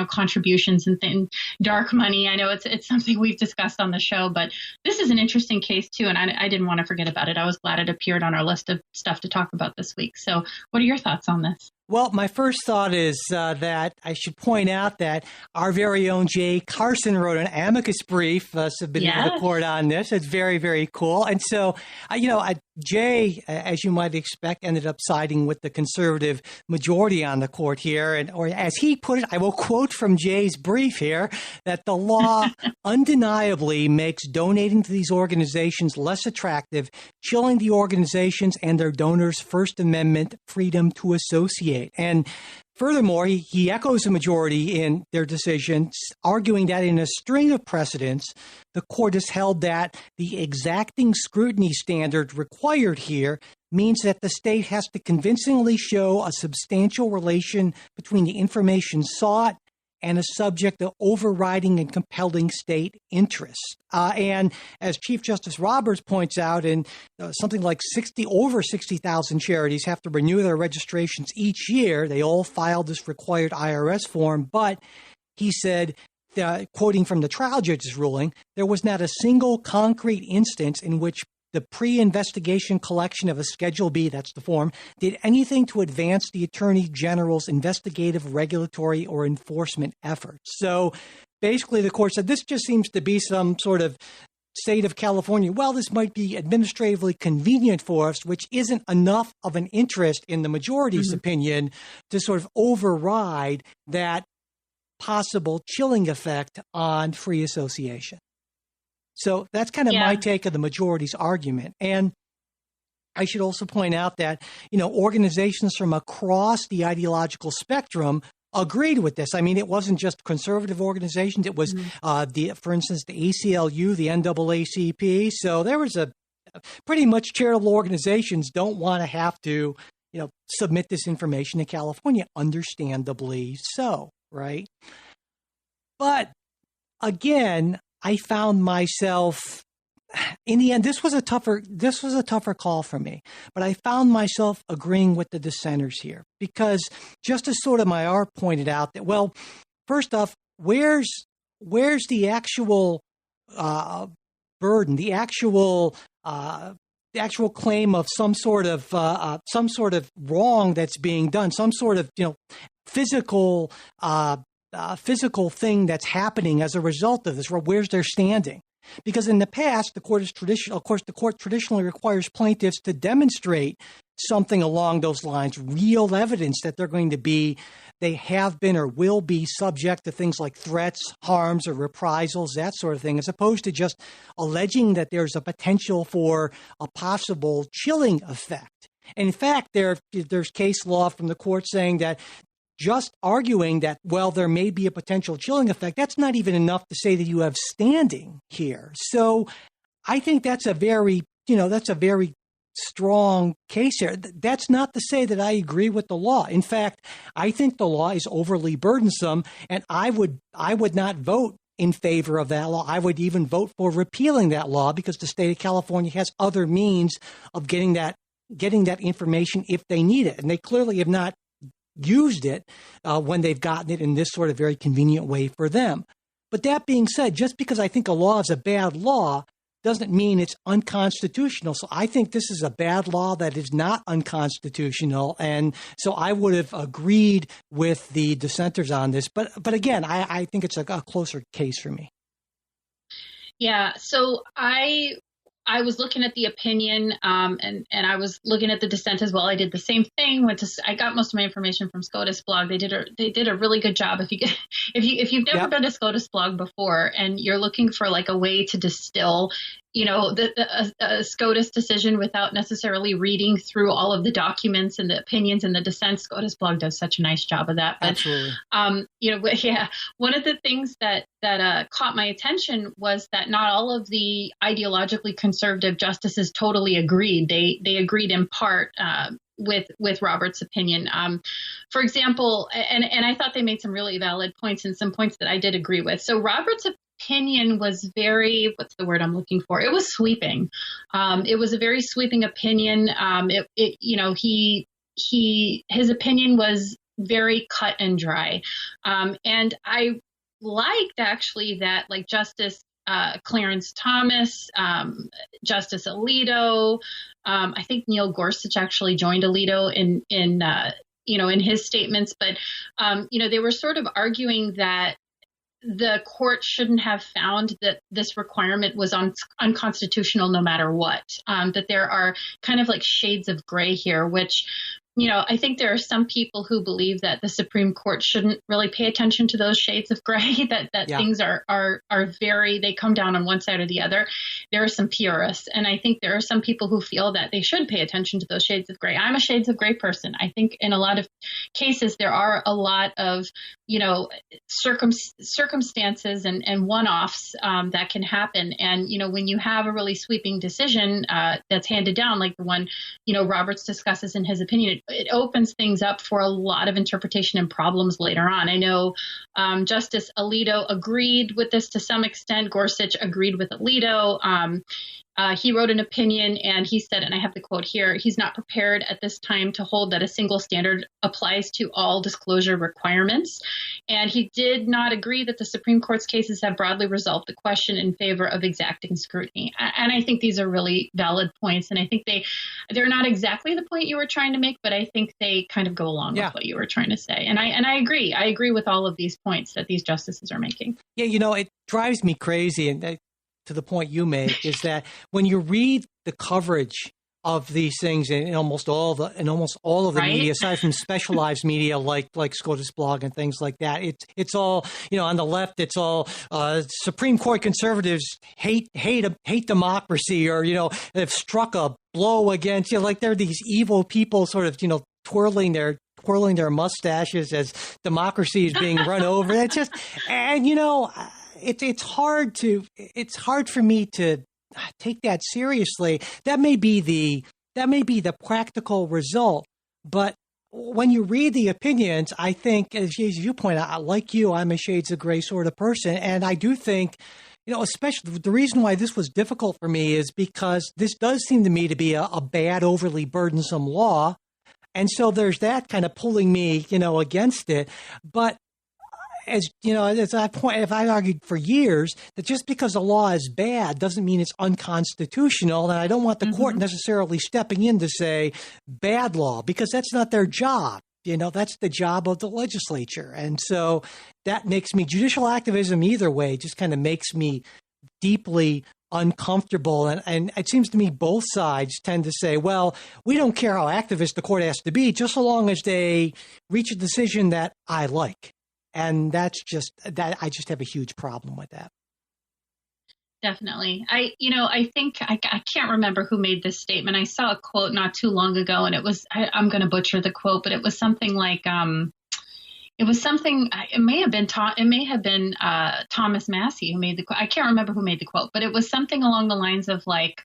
contributions and dark money. I know it's something we've discussed on the show, but this is an interesting case too. And I didn't want to forget about it. I was glad it appeared on our list of stuff to talk about this week. So what are your thoughts on this? Well, my first thought is that I should point out that our very own Jay Carson wrote an amicus brief submitted to the court on this. It's very, very cool. And so, Jay, as you might expect, ended up siding with the conservative majority on the court here. Or as he put it, I will quote from Jay's brief here, that the law undeniably makes donating to these organizations less attractive, chilling the organizations and their donors' First Amendment freedom to associate. And Furthermore, he echoes the majority in their decision, arguing that in a string of precedents, the court has held that the exacting scrutiny standard required here means that the state has to convincingly show a substantial relation between the information sought and a subject of overriding and compelling state interest. And as Chief Justice Roberts points out, in something like over 60,000 charities have to renew their registrations each year. They all filed this required IRS form, but he said, quoting from the trial judge's ruling, there was not a single concrete instance in which the pre-investigation collection of a Schedule B, that's the form, did anything to advance the Attorney General's investigative, regulatory, or enforcement efforts. So basically the court said this just seems to be some sort of state of California, well, this might be administratively convenient for us, which isn't enough of an interest in the majority's opinion to sort of override that possible chilling effect on free association. So that's kind of my take of the majority's argument. And I should also point out that, organizations from across the ideological spectrum agreed with this. I mean, it wasn't just conservative organizations. It was, for instance, the ACLU, the NAACP. So there was pretty much charitable organizations don't want to have to, submit this information to California, understandably so, right? But again, I found myself, in the end, this was a tougher call for me, but I found myself agreeing with the dissenters here because Justice Sotomayor pointed out that, well, first off, where's the actual burden, the actual claim of some sort of wrong that's being done, some sort of physical thing that's happening as a result of this, or where's their standing? Because in the past, the court traditionally requires plaintiffs to demonstrate something along those lines, real evidence that they have been or will be subject to things like threats, harms, or reprisals, that sort of thing, as opposed to just alleging that there's a potential for a possible chilling effect. And in fact, there's case law from the court saying that just arguing that, well, there may be a potential chilling effect, that's not even enough to say that you have standing here. So I think that's a very strong case here. That's not to say that I agree with the law. In fact, I think the law is overly burdensome, and I would not vote in favor of that law. I would even vote for repealing that law because the state of California has other means of getting that information if they need it. And they clearly have not used it when they've gotten it in this sort of very convenient way for them. But that being said, just because I think a law is a bad law doesn't mean it's unconstitutional. So I think this is a bad law that is not unconstitutional. And so I would have agreed with the dissenters on this. But again, I think it's a closer case for me. Yeah. So I was looking at the opinion, and I was looking at the dissent as well. I did the same thing. I got most of my information from SCOTUS blog. They did a really good job. If you've never been to SCOTUS blog before and you're looking for like a way to distill, a SCOTUS decision without necessarily reading through all of the documents and the opinions and the dissents, SCOTUS blog does such a nice job of that. But, absolutely. One of the things that caught my attention was that not all of the ideologically conservative justices totally agreed. They agreed in part with Robert's opinion. For example, and I thought they made some really valid points and some points that I did agree with. So Robert's opinion was very, what's the word I'm looking for? It was sweeping. It was a very sweeping opinion. His opinion was very cut and dry. And I liked actually that, like, Justice Clarence Thomas, Justice Alito, I think Neil Gorsuch actually joined Alito in his statements, but they were sort of arguing that the court shouldn't have found that this requirement was unconstitutional no matter what, that there are kind of like shades of gray here, which I think there are some people who believe that the Supreme Court shouldn't really pay attention to those shades of gray, that Yeah. things are very, they come down on one side or the other. There are some purists. And I think there are some people who feel that they should pay attention to those shades of gray. I'm a shades of gray person. I think in a lot of cases, there are a lot of, circumstances and one-offs that can happen. And, when you have a really sweeping decision that's handed down, like the one, Roberts discusses in his opinion, it opens things up for a lot of interpretation and problems later on. I know Justice Alito agreed with this to some extent. Gorsuch agreed with Alito. He wrote an opinion and he said, and I have the quote here, he's not prepared at this time to hold that a single standard applies to all disclosure requirements. And he did not agree that the Supreme Court's cases have broadly resolved the question in favor of exacting scrutiny. And I think these are really valid points. And I think they're not exactly the point you were trying to make, but I think they kind of go along with what you were trying to say. And I agree. I agree with all of these points that these justices are making. Yeah, it drives me crazy. And to the point you make is that when you read the coverage of these things in almost all of the media, aside from specialized media like SCOTUS blog and things like that, it's all, on the left, it's all Supreme Court conservatives hate democracy, or they've struck a blow against, like they're these evil people sort of twirling their mustaches as democracy is being run over. It's just, and it's hard for me to take that seriously. That may be the practical result, but when you read the opinions, I think, as you point out, like you, I'm a shades of gray sort of person, and I do think, especially the reason why this was difficult for me is because this does seem to me to be a bad, overly burdensome law, and so there's that kind of pulling me, against it, but. As I've argued for years that just because a law is bad doesn't mean it's unconstitutional, and I don't want the court necessarily stepping in to say bad law, because that's not their job. That's the job of the legislature, and so that makes me, judicial activism either way just kind of makes me deeply uncomfortable. And it seems to me both sides tend to say, well, we don't care how activist the court has to be, just so long as they reach a decision that I like. And I just have a huge problem with that. Definitely. I think I can't remember who made this statement. I saw a quote not too long ago, and it was, I'm going to butcher the quote, but it was something like, it may have been Thomas Massey who made the quote. I can't remember who made the quote, but it was something along the lines of like,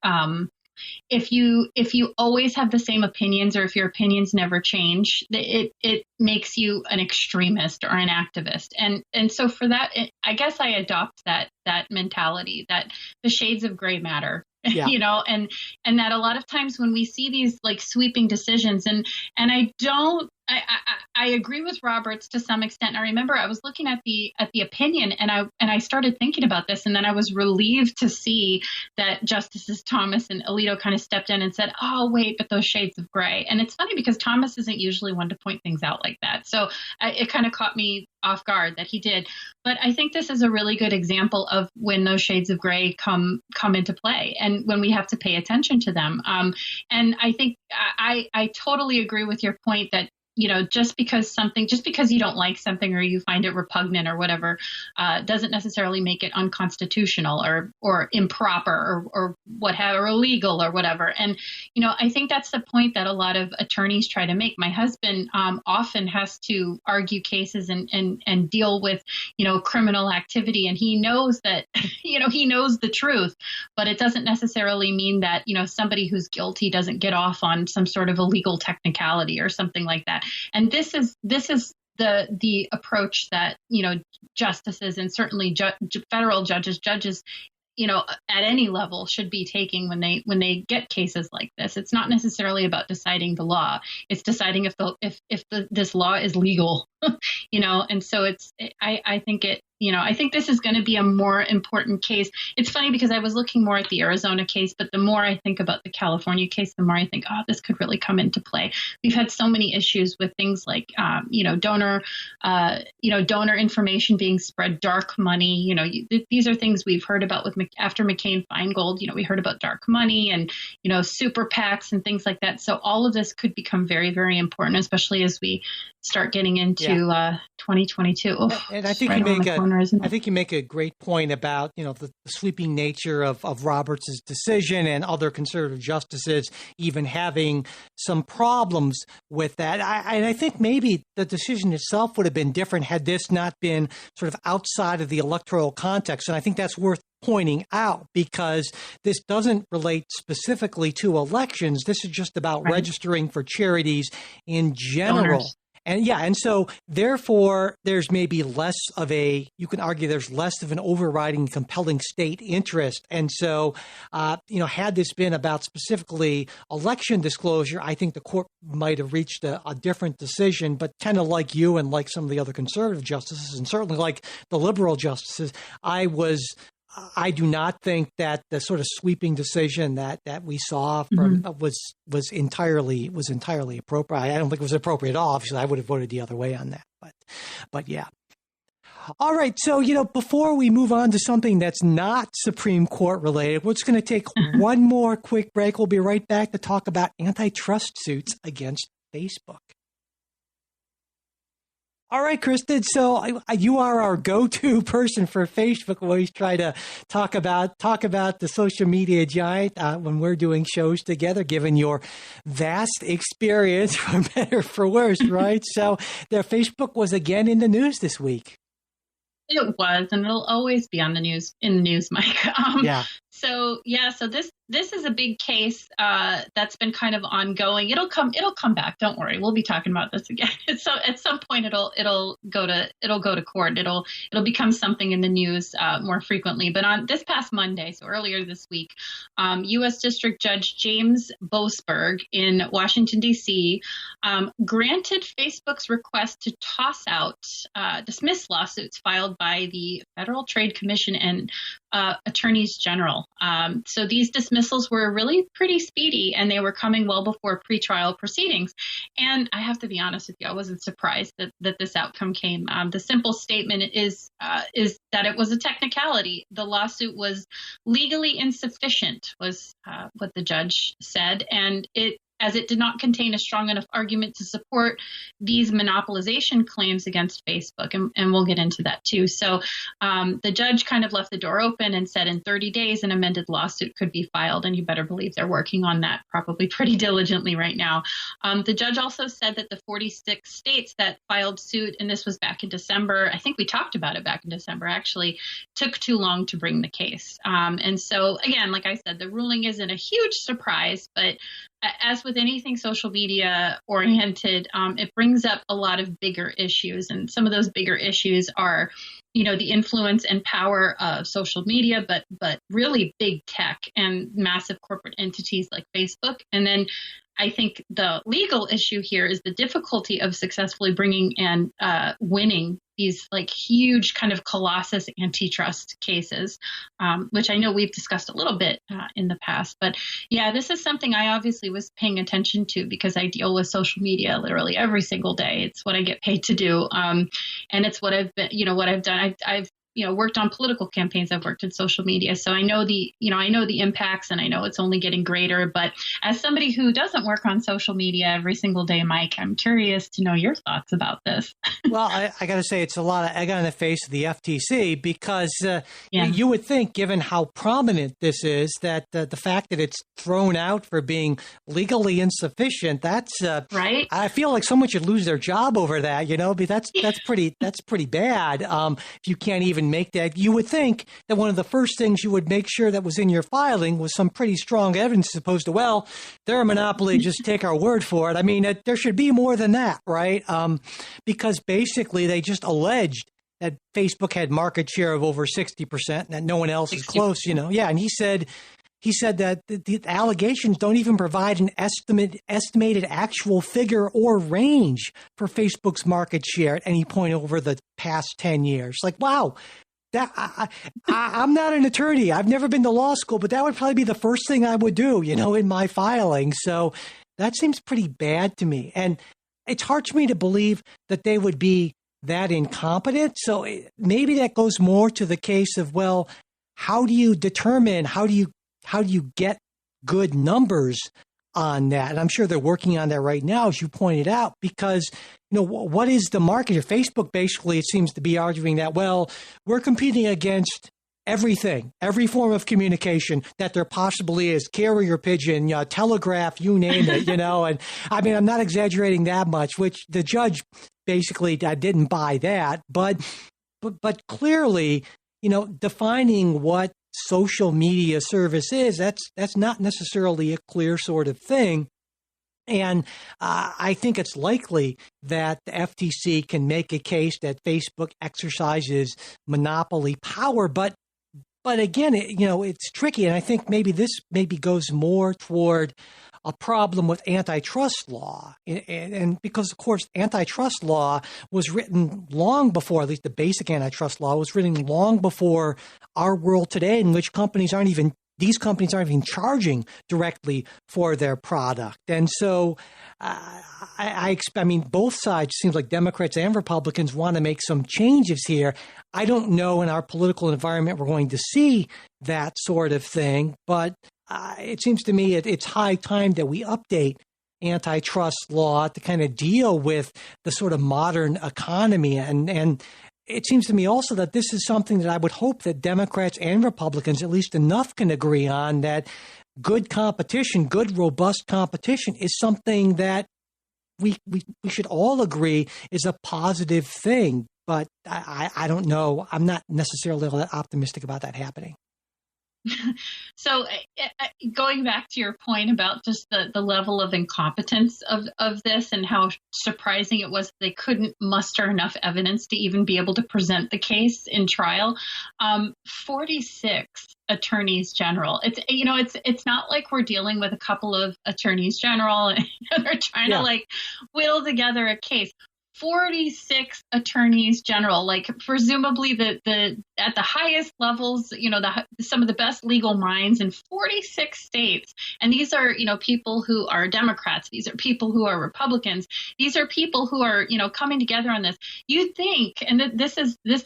if you always have the same opinions, or if your opinions never change, it makes you an extremist or an activist. And so for that, I guess I adopt that mentality that the shades of gray matter. Yeah. And that a lot of times when we see these like sweeping decisions, and I agree with Roberts to some extent. I remember I was looking at the opinion, and I started thinking about this, and then I was relieved to see that Justices Thomas and Alito kind of stepped in and said, "Oh, wait, but those shades of gray." And it's funny because Thomas isn't usually one to point things out like that, so it kind of caught me off guard that he did. But I think this is a really good example of when those shades of gray come into play, and when we have to pay attention to them. And I think I totally agree with your point that, just because you don't like something or you find it repugnant or whatever, doesn't necessarily make it unconstitutional or improper or whatever, or illegal or whatever. And, I think that's the point that a lot of attorneys try to make. My husband often has to argue cases and deal with, criminal activity. And he knows that, he knows the truth, but it doesn't necessarily mean that, somebody who's guilty doesn't get off on some sort of illegal technicality or something like that. And this is the approach that, justices and certainly federal judges, at any level should be taking when they get cases like this. It's not necessarily about deciding the law. It's deciding if this law is legal, and so I think I think this is going to be a more important case. It's funny because I was looking more at the Arizona case, but the more I think about the California case, the more I think, this could really come into play. We've had so many issues with things like, donor information being spread, dark money. These are things we've heard about after McCain-Feingold. We heard about dark money and, super PACs and things like that. So all of this could become very, very important, especially as we start getting into 2022. And I think you make a great point about the sweeping nature of Roberts' decision and other conservative justices even having some problems with that. I think maybe the decision itself would have been different had this not been sort of outside of the electoral context, and I think that's worth pointing out because this doesn't relate specifically to elections. This is just about registering for charities in general. Donors. And so therefore there's maybe less of you can argue there's less of an overriding compelling state interest. And so, had this been about specifically election disclosure, I think the court might have reached a different decision, but kind of like you and like some of the other conservative justices and certainly like the liberal justices, I do not think that the sort of sweeping decision that we saw from was entirely appropriate. I don't think it was appropriate at all. Obviously, I would have voted the other way on that. But yeah. All right. So, before we move on to something that's not Supreme Court related, we're just going to take one more quick break. We'll be right back to talk about antitrust suits against Facebook. All right, Kristen. So you are our go-to person for Facebook. We always try to talk about the social media giant when we're doing shows together, given your vast experience, for better or for worse, right? So Facebook was again in the news this week. It was, and it'll always be in the news, Mike. So this is a big case that's been kind of ongoing. It'll come back. Don't worry. We'll be talking about this again. So at some point it'll go to court. It'll become something in the news more frequently. But on this past Monday, so earlier this week, U.S. District Judge James Boasberg in Washington, D.C. Granted Facebook's request to toss out, dismiss lawsuits filed by the Federal Trade Commission and attorneys general. So these dismissals were really pretty speedy, and they were coming well before pretrial proceedings. And I have to be honest with you, I wasn't surprised that this outcome came. The simple statement is that it was a technicality. The lawsuit was legally insufficient, was what the judge said, and as it did not contain a strong enough argument to support these monopolization claims against Facebook. And we'll get into that too. So the judge kind of left the door open and said in 30 days, an amended lawsuit could be filed. And you better believe they're working on that probably pretty diligently right now. The judge also said that the 46 states that filed suit, and this was back in December, I think we talked about it back in December, actually took too long to bring the case. And so again, like I said, the ruling isn't a huge surprise, but as with anything social media oriented, it brings up a lot of bigger issues. And some of those bigger issues are, the influence and power of social media, but really big tech and massive corporate entities like Facebook. And then I think the legal issue here is the difficulty of successfully bringing and winning these like huge kind of colossus antitrust cases, which I know we've discussed a little bit in the past. But yeah, this is something I obviously was paying attention to because I deal with social media literally every single day. It's what I get paid to do. And it's what I've been, what I've done. I've worked on political campaigns. I've worked in social media. So I know the impacts, and I know it's only getting greater. But as somebody who doesn't work on social media every single day, Mike, I'm curious to know your thoughts about this. Well, I got to say, it's a lot of egg on the face of the FTC because you would think, given how prominent this is, that the fact that it's thrown out for being legally insufficient, that's right. I feel like someone should lose their job over that. That's pretty bad. If you can't even make that, you would think that one of the first things you would make sure that was in your filing was some pretty strong evidence, as opposed to, well, they're a monopoly, just take our word for it. I mean, there should be more than that, right? Because basically they just alleged that Facebook had market share of over 60% and that no one else is close, Yeah, and he said he said that the allegations don't even provide an estimated actual figure or range for Facebook's market share at any point over the past 10 years. Like, wow, that I'm not an attorney. I've never been to law school, but that would probably be the first thing I would do, in my filing. So that seems pretty bad to me. And it's hard for me to believe that they would be that incompetent. So maybe that goes more to the case of, well, how do you determine, how do you get good numbers on that? And I'm sure they're working on that right now, as you pointed out, because, what is the market here? Facebook basically, it seems to be arguing that, well, we're competing against everything, every form of communication that there possibly is, carrier pigeon, telegraph, you name it, and I mean, I'm not exaggerating that much, which the judge basically didn't buy that, but clearly, defining what social media service is, that's not necessarily a clear sort of thing. And I think it's likely that the FTC can make a case that Facebook exercises monopoly power, but again, it's tricky. And I think maybe this goes more toward a problem with antitrust law. And because, of course, antitrust law was written long before, at least the basic antitrust law was written long before our world today, in which these companies aren't even charging directly for their product. And so I mean, both sides, seems like Democrats and Republicans want to make some changes here. I don't know in our political environment we're going to see that sort of thing, but it seems to me it's high time that we update antitrust law to kind of deal with the sort of modern economy. And it seems to me also that this is something that I would hope that Democrats and Republicans, at least enough, can agree on, that good competition, good, robust competition is something that we should all agree is a positive thing. But I don't know. I'm not necessarily all that optimistic about that happening. So going back to your point about just the level of incompetence of this and how surprising it was they couldn't muster enough evidence to even be able to present the case in trial. 46 attorneys general. It's not like we're dealing with a couple of attorneys general and they're trying to whittle together a case. 46 attorneys general, like presumably the at the highest levels, some of the best legal minds in 46 states. And these are, people who are Democrats. These are people who are Republicans. These are people who are, coming together on this. You'd think, and this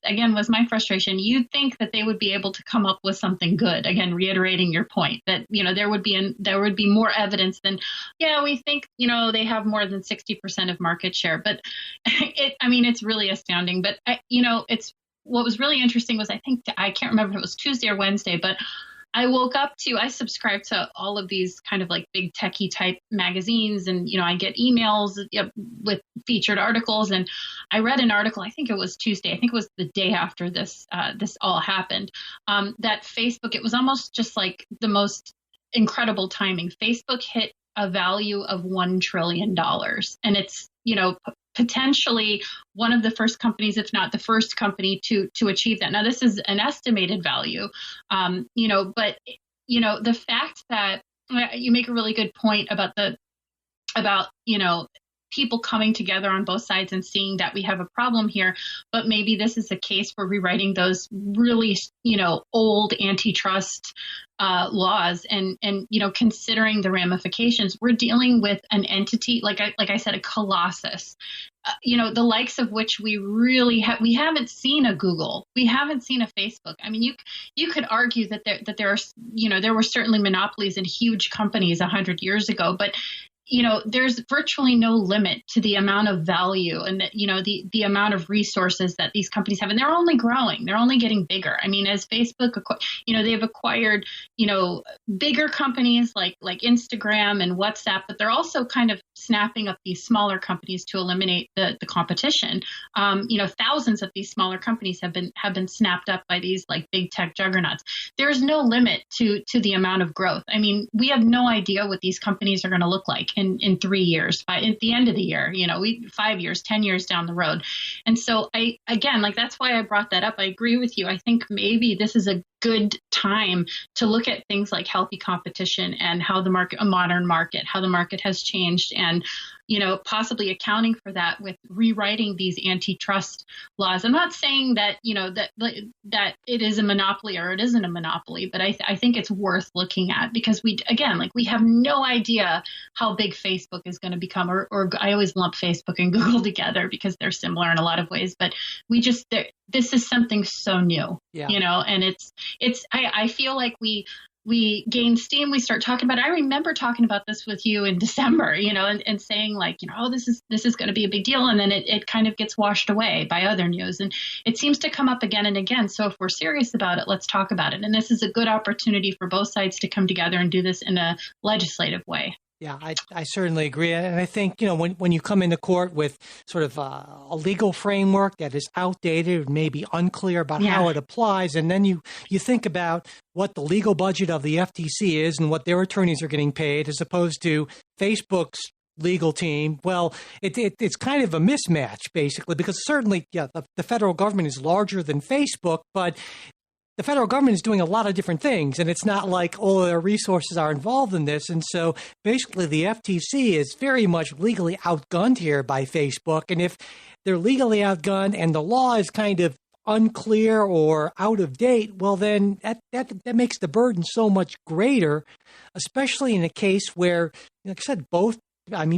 again was my frustration. You'd think that they would be able to come up with something good. Again, reiterating your point that, there would be more evidence than, we think, they have more than 60% of market share. But it's really astounding. But, what was really interesting was I can't remember if it was Tuesday or Wednesday, but I subscribe to all of these kind of like big techie type magazines, and, I get emails with featured articles. And I read an article, I think it was Tuesday, I think it was the day after this all happened, that Facebook, it was almost just like the most incredible timing. Facebook hit a value of $1 trillion. And it's, potentially one of the first companies, if not the first company to achieve that. Now, this is an estimated value, but the fact that you make a really good point about people coming together on both sides and seeing that we have a problem here, but maybe this is a case for rewriting those really, old antitrust laws and considering the ramifications. We're dealing with an entity, like I said, a colossus, the likes of which we haven't seen a Google, we haven't seen a Facebook. I mean, you could argue that there were certainly monopolies in huge companies 100 years ago, but there's virtually no limit to the amount of value and the amount of resources that these companies have. And they're only growing. They're only getting bigger. I mean, as Facebook, they've acquired, bigger companies like Instagram and WhatsApp, but they're also kind of snapping up these smaller companies to eliminate the competition. Thousands of these smaller companies have been snapped up by these like big tech juggernauts. There's no limit to the amount of growth. I mean, we have no idea what these companies are going to look like in 3 years, at the end of the year, 5 years, 10 years down the road. And so that's why I brought that up. I agree with you. I think maybe this is good time to look at things like healthy competition and how a modern market, how the market has changed, and possibly accounting for that with rewriting these antitrust laws. I'm not saying that that it is a monopoly or it isn't a monopoly, but I think it's worth looking at, because we have no idea how big Facebook is going to become, or I always lump Facebook and Google together because they're similar in a lot of ways, but this is something so new, and I feel like we gain steam. We start talking about it. I remember talking about this with you in December, and saying like, this is going to be a big deal. And then it kind of gets washed away by other news. And it seems to come up again and again. So if we're serious about it, let's talk about it. And this is a good opportunity for both sides to come together and do this in a legislative way. Yeah, I certainly agree. And I think, when you come into court with sort of a legal framework that is outdated, maybe unclear about how it applies, and then you think about what the legal budget of the FTC is and what their attorneys are getting paid as opposed to Facebook's legal team, well, it's kind of a mismatch, basically, because certainly, the federal government is larger than Facebook, but the federal government is doing a lot of different things, and it's not like all their resources are involved in this. And so basically the FTC is very much legally outgunned here by Facebook. And if they're legally outgunned and the law is kind of unclear or out of date, well, then that makes the burden so much greater, especially in a case where, like I said,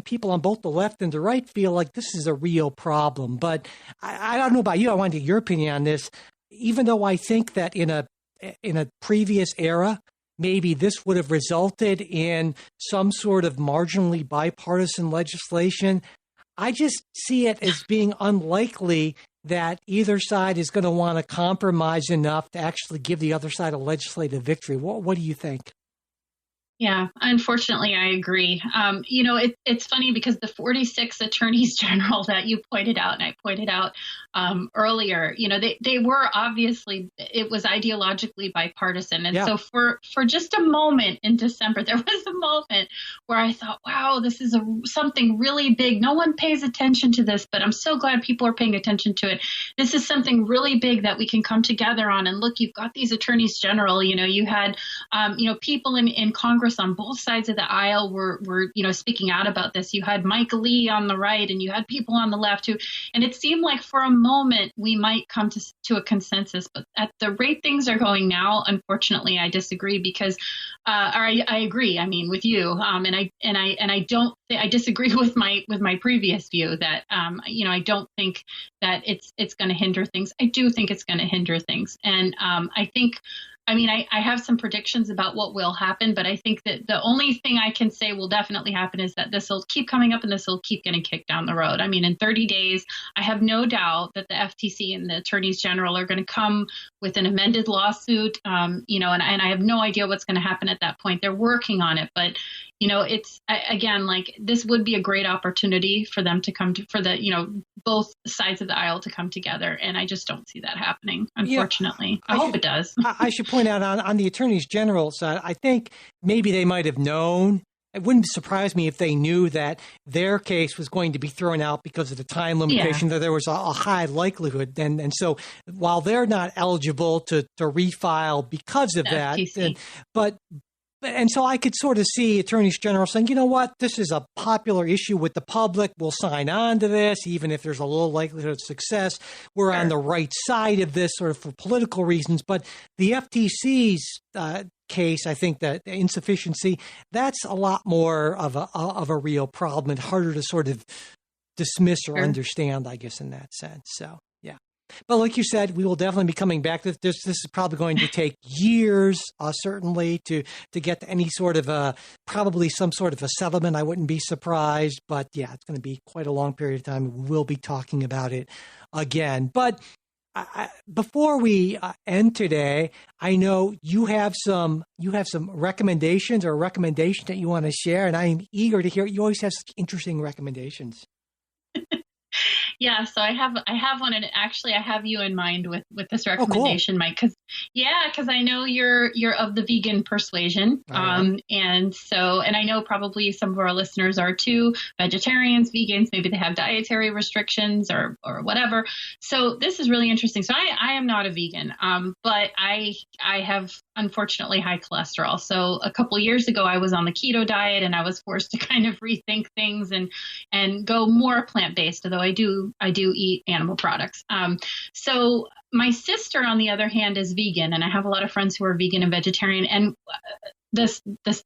people on both the left and the right feel like this is a real problem. But I don't know about you. I want to get your opinion on this. Even though I think that in a previous era, maybe this would have resulted in some sort of marginally bipartisan legislation, I just see it as being unlikely that either side is going to want to compromise enough to actually give the other side a legislative victory. What do you think? Yeah, unfortunately, I agree. It's funny because the 46 attorneys general that you pointed out, and I pointed out earlier, they were obviously, it was ideologically bipartisan. And so for just a moment in December, there was a moment where I thought, wow, this is something really big. No one pays attention to this, but I'm so glad people are paying attention to it. This is something really big that we can come together on. And look, you've got these attorneys general, you had, people in Congress on both sides of the aisle were speaking out about this. You had Mike Lee on the right, and you had people on the left who, and it seemed like for a moment we might come to a consensus. But at the rate things are going now, unfortunately, I disagree because, or I agree. I mean, with you, I disagree with my previous view that I don't think that it's going to hinder things. I do think it's going to hinder things, and I have some predictions about what will happen, but I think that the only thing I can say will definitely happen is that this will keep coming up and this will keep getting kicked down the road. I mean, in 30 days, I have no doubt that the FTC and the attorneys general are going to come with an amended lawsuit, and I have no idea what's going to happen at that point. They're working on it, but it's again, like this would be a great opportunity for them to both sides of the aisle to come together. And I just don't see that happening, unfortunately. I hope it does. I should point out on the attorneys general side, I think maybe they might have known. It wouldn't surprise me if they knew that their case was going to be thrown out because of the time limitation, that there was a high likelihood. And so while they're not eligible to refile because of that, and so I could sort of see attorneys general saying, you know what, this is a popular issue with the public. We'll sign on to this, even if there's a low likelihood of success. We're on the right side of this sort of for political reasons. But the FTC's case, I think that insufficiency, that's a lot more of a real problem and harder to sort of dismiss or understand, I guess, in that sense. So, yeah. But like you said, we will definitely be coming back to this. This is probably going to take years, certainly, to get to any sort of probably some sort of a settlement. I wouldn't be surprised. But yeah, it's going to be quite a long period of time. We'll be talking about it again. But before we end today, I know you have some recommendations or a recommendation that you want to share, and I'm eager to hear. You always have such interesting recommendations. Yeah, so I have one, and actually I have you in mind with this Oh, cool. recommendation, Mike. Because I know you're of the vegan persuasion, and I know probably some of our listeners are too, vegetarians, vegans. Maybe they have dietary restrictions or whatever. So this is really interesting. So I am not a vegan, but I have unfortunately high cholesterol. So a couple of years ago I was on the keto diet, and I was forced to kind of rethink things and go more plant-based, although I do eat animal products. So my sister, on the other hand, is vegan, and I have a lot of friends who are vegan and vegetarian. And this,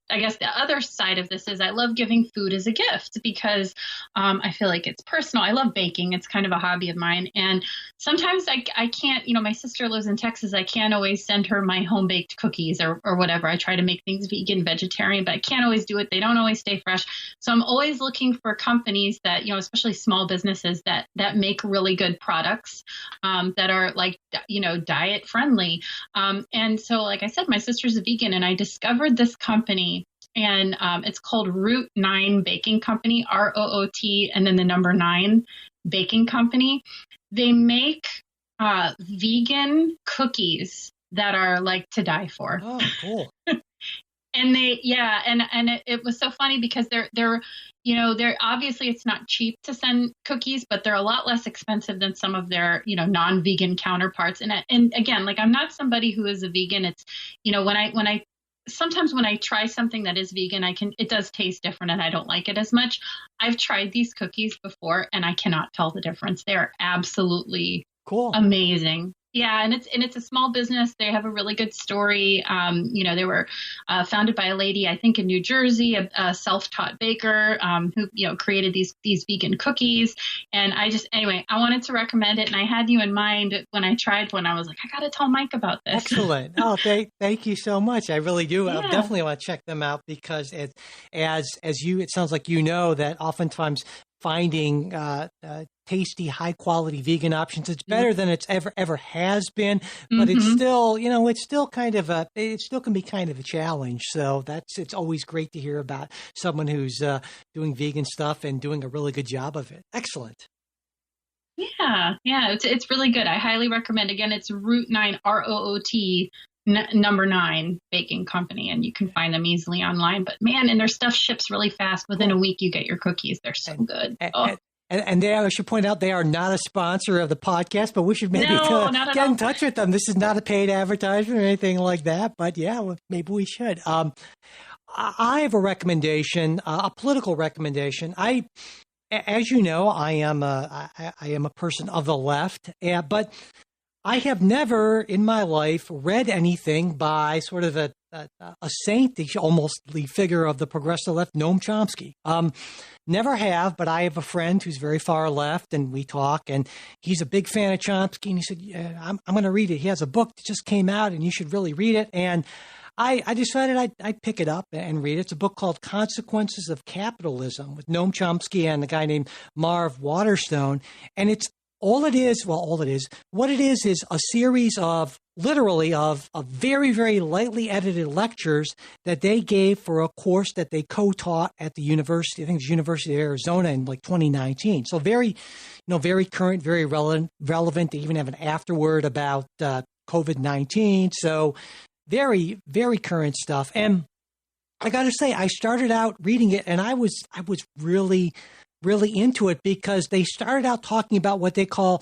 I guess the other side of this is I love giving food as a gift because I feel like it's personal. I love baking. It's kind of a hobby of mine. And sometimes I can't, my sister lives in Texas. I can't always send her my home baked cookies or whatever. I try to make things vegan, vegetarian, but I can't always do it. They don't always stay fresh. So I'm always looking for companies that, especially small businesses that make really good products that are like, diet friendly. And so, like I said, my sister's a vegan, and I discovered this company, and it's called Root 9 Baking Company, ROOT, and then the number 9 Baking Company. They make vegan cookies that are like to die for. Oh, cool. And it was so funny because they're obviously it's not cheap to send cookies, but they're a lot less expensive than some of their, non-vegan counterparts. And again, like I'm not somebody who is a vegan. It's, sometimes when I try something that is vegan, it does taste different and I don't like it as much. I've tried these cookies before and I cannot tell the difference. They are absolutely cool, amazing. Yeah, and it's a small business. They have a really good story. They were founded by a lady, I think, in New Jersey, a self-taught baker who created these vegan cookies. And I wanted to recommend it, and I had you in mind when I tried one. I was like, I got to tell Mike about this. Excellent. Oh, thank you so much. I really do. Yeah. I definitely want to check them out because it sounds like that oftentimes finding tasty, high quality vegan options, it's better than it's ever has been, but it's still, it still can be kind of a challenge. So it's always great to hear about someone who's doing vegan stuff and doing a really good job of it. Excellent. Yeah, it's really good. I highly recommend. Again, it's Root 9, ROOT, number 9 Baking Company, and you can find them easily online. But man, and their stuff ships really fast. Within a week, you get your cookies. They're so good. And I should point out they are not a sponsor of the podcast, but we should maybe get in touch with them. This is not a paid advertisement or anything like that, but maybe we should. I have a recommendation, a political recommendation. As you know, I am a person of the left, but I have never in my life read anything by sort of a saint, almost the figure of the progressive left, Noam Chomsky. Never have, but I have a friend who's very far left, and we talk, and he's a big fan of Chomsky, and he said, I'm going to read it. He has a book that just came out, and you should really read it. And I decided I'd pick it up and read it. It's a book called Consequences of Capitalism with Noam Chomsky and a guy named Marv Waterstone. And what it is a series of very, very lightly edited lectures that they gave for a course that they co-taught at the university, I think it's University of Arizona in like 2019. So very, very current, very relevant. They even have an afterword about COVID-19. So very, very current stuff. And I got to say, I started out reading it and I was really, really into it because they started out talking about what they call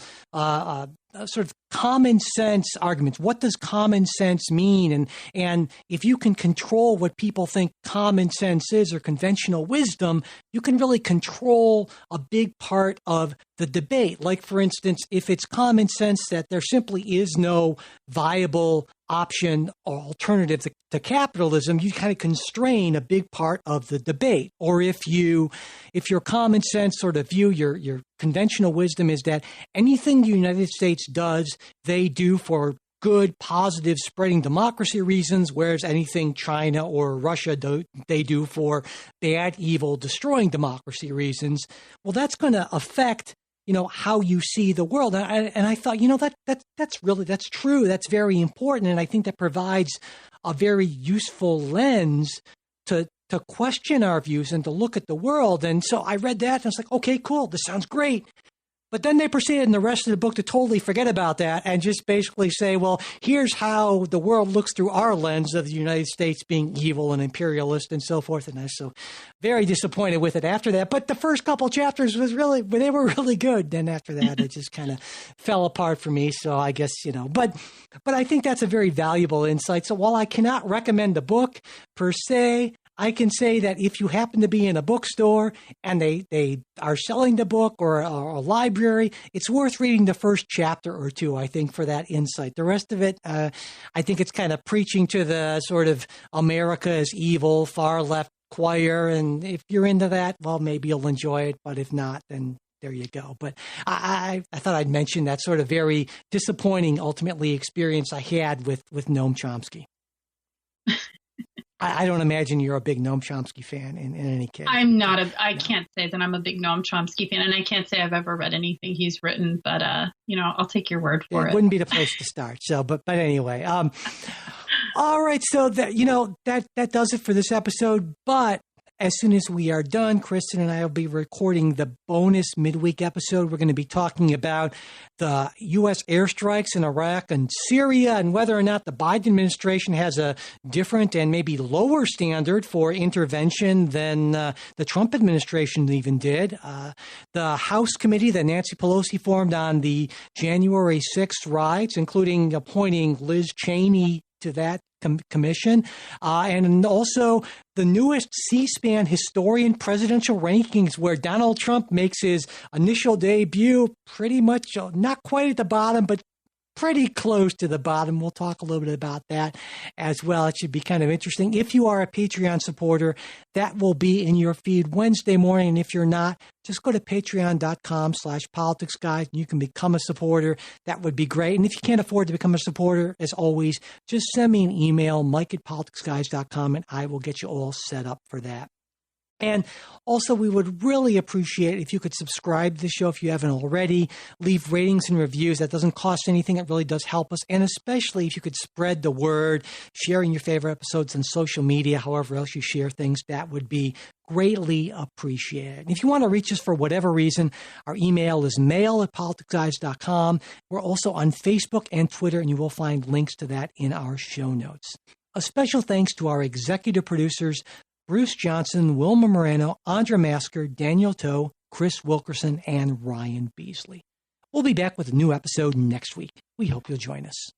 sort of common sense arguments. What does common sense mean? And if you can control what people think common sense is or conventional wisdom, you can really control a big part of the debate. Like, for instance, if it's common sense that there simply is no viable option or alternative to capitalism, you kind of constrain a big part of the debate. Or if your common sense sort of view, your conventional wisdom is that anything the United States does, they do for good, positive, spreading democracy reasons, whereas anything China or Russia they do for bad, evil, destroying democracy reasons. Well, that's going to affect how you see the world. And I thought, that's true. That's very important. And I think that provides a very useful lens to question our views and to look at the world. And so I read that and I was like, okay, cool. This sounds great. But then they proceeded in the rest of the book to totally forget about that and just basically say, well, here's how the world looks through our lens of the United States being evil and imperialist and so forth. And I was so very disappointed with it after that. But the first couple chapters they were really good. Then after that, it just kind of fell apart for me. So I guess, but I think that's a very valuable insight. So while I cannot recommend the book per se, I can say that if you happen to be in a bookstore and they are selling the book or a library, it's worth reading the first chapter or two, I think, for that insight. The rest of it, I think it's kind of preaching to the sort of America is evil, far left choir. And if you're into that, well, maybe you'll enjoy it. But if not, then there you go. But I thought I'd mention that sort of very disappointing, ultimately, experience I had with Noam Chomsky. I don't imagine you're a big Noam Chomsky fan in any case. I'm not I can't say that I'm a big Noam Chomsky fan, and I can't say I've ever read anything he's written, but, I'll take your word for it. It wouldn't be the place to start. So, but anyway, all right. So that does it for this episode, but as soon as we are done, Kristen and I will be recording the bonus midweek episode. We're going to be talking about the U.S. airstrikes in Iraq and Syria and whether or not the Biden administration has a different and maybe lower standard for intervention than the Trump administration even did. The House committee that Nancy Pelosi formed on the January 6th riots, including appointing Liz Cheney to that commission, and also the newest C-SPAN historian presidential rankings, where Donald Trump makes his initial debut pretty much not quite at the bottom, but pretty close to the bottom. We'll talk a little bit about that as well. It should be kind of interesting. If you are a Patreon supporter, that will be in your feed Wednesday morning. And if you're not, just go to patreon.com/politicsguys and you can become a supporter. That would be great. And if you can't afford to become a supporter, as always, just send me an email, mike@politicsguys.com, and I will get you all set up for that. And also, we would really appreciate if you could subscribe to the show if you haven't already. Leave ratings and reviews. That doesn't cost anything. It really does help us. And especially if you could spread the word, sharing your favorite episodes on social media, however else you share things, that would be greatly appreciated. And if you want to reach us for whatever reason, our email is mail@politicsguys.com. We're also on Facebook and Twitter, and you will find links to that in our show notes. A special thanks to our executive producers, Bruce Johnson, Wilma Moreno, Andra Masker, Daniel Toe, Chris Wilkerson, and Ryan Beasley. We'll be back with a new episode next week. We hope you'll join us.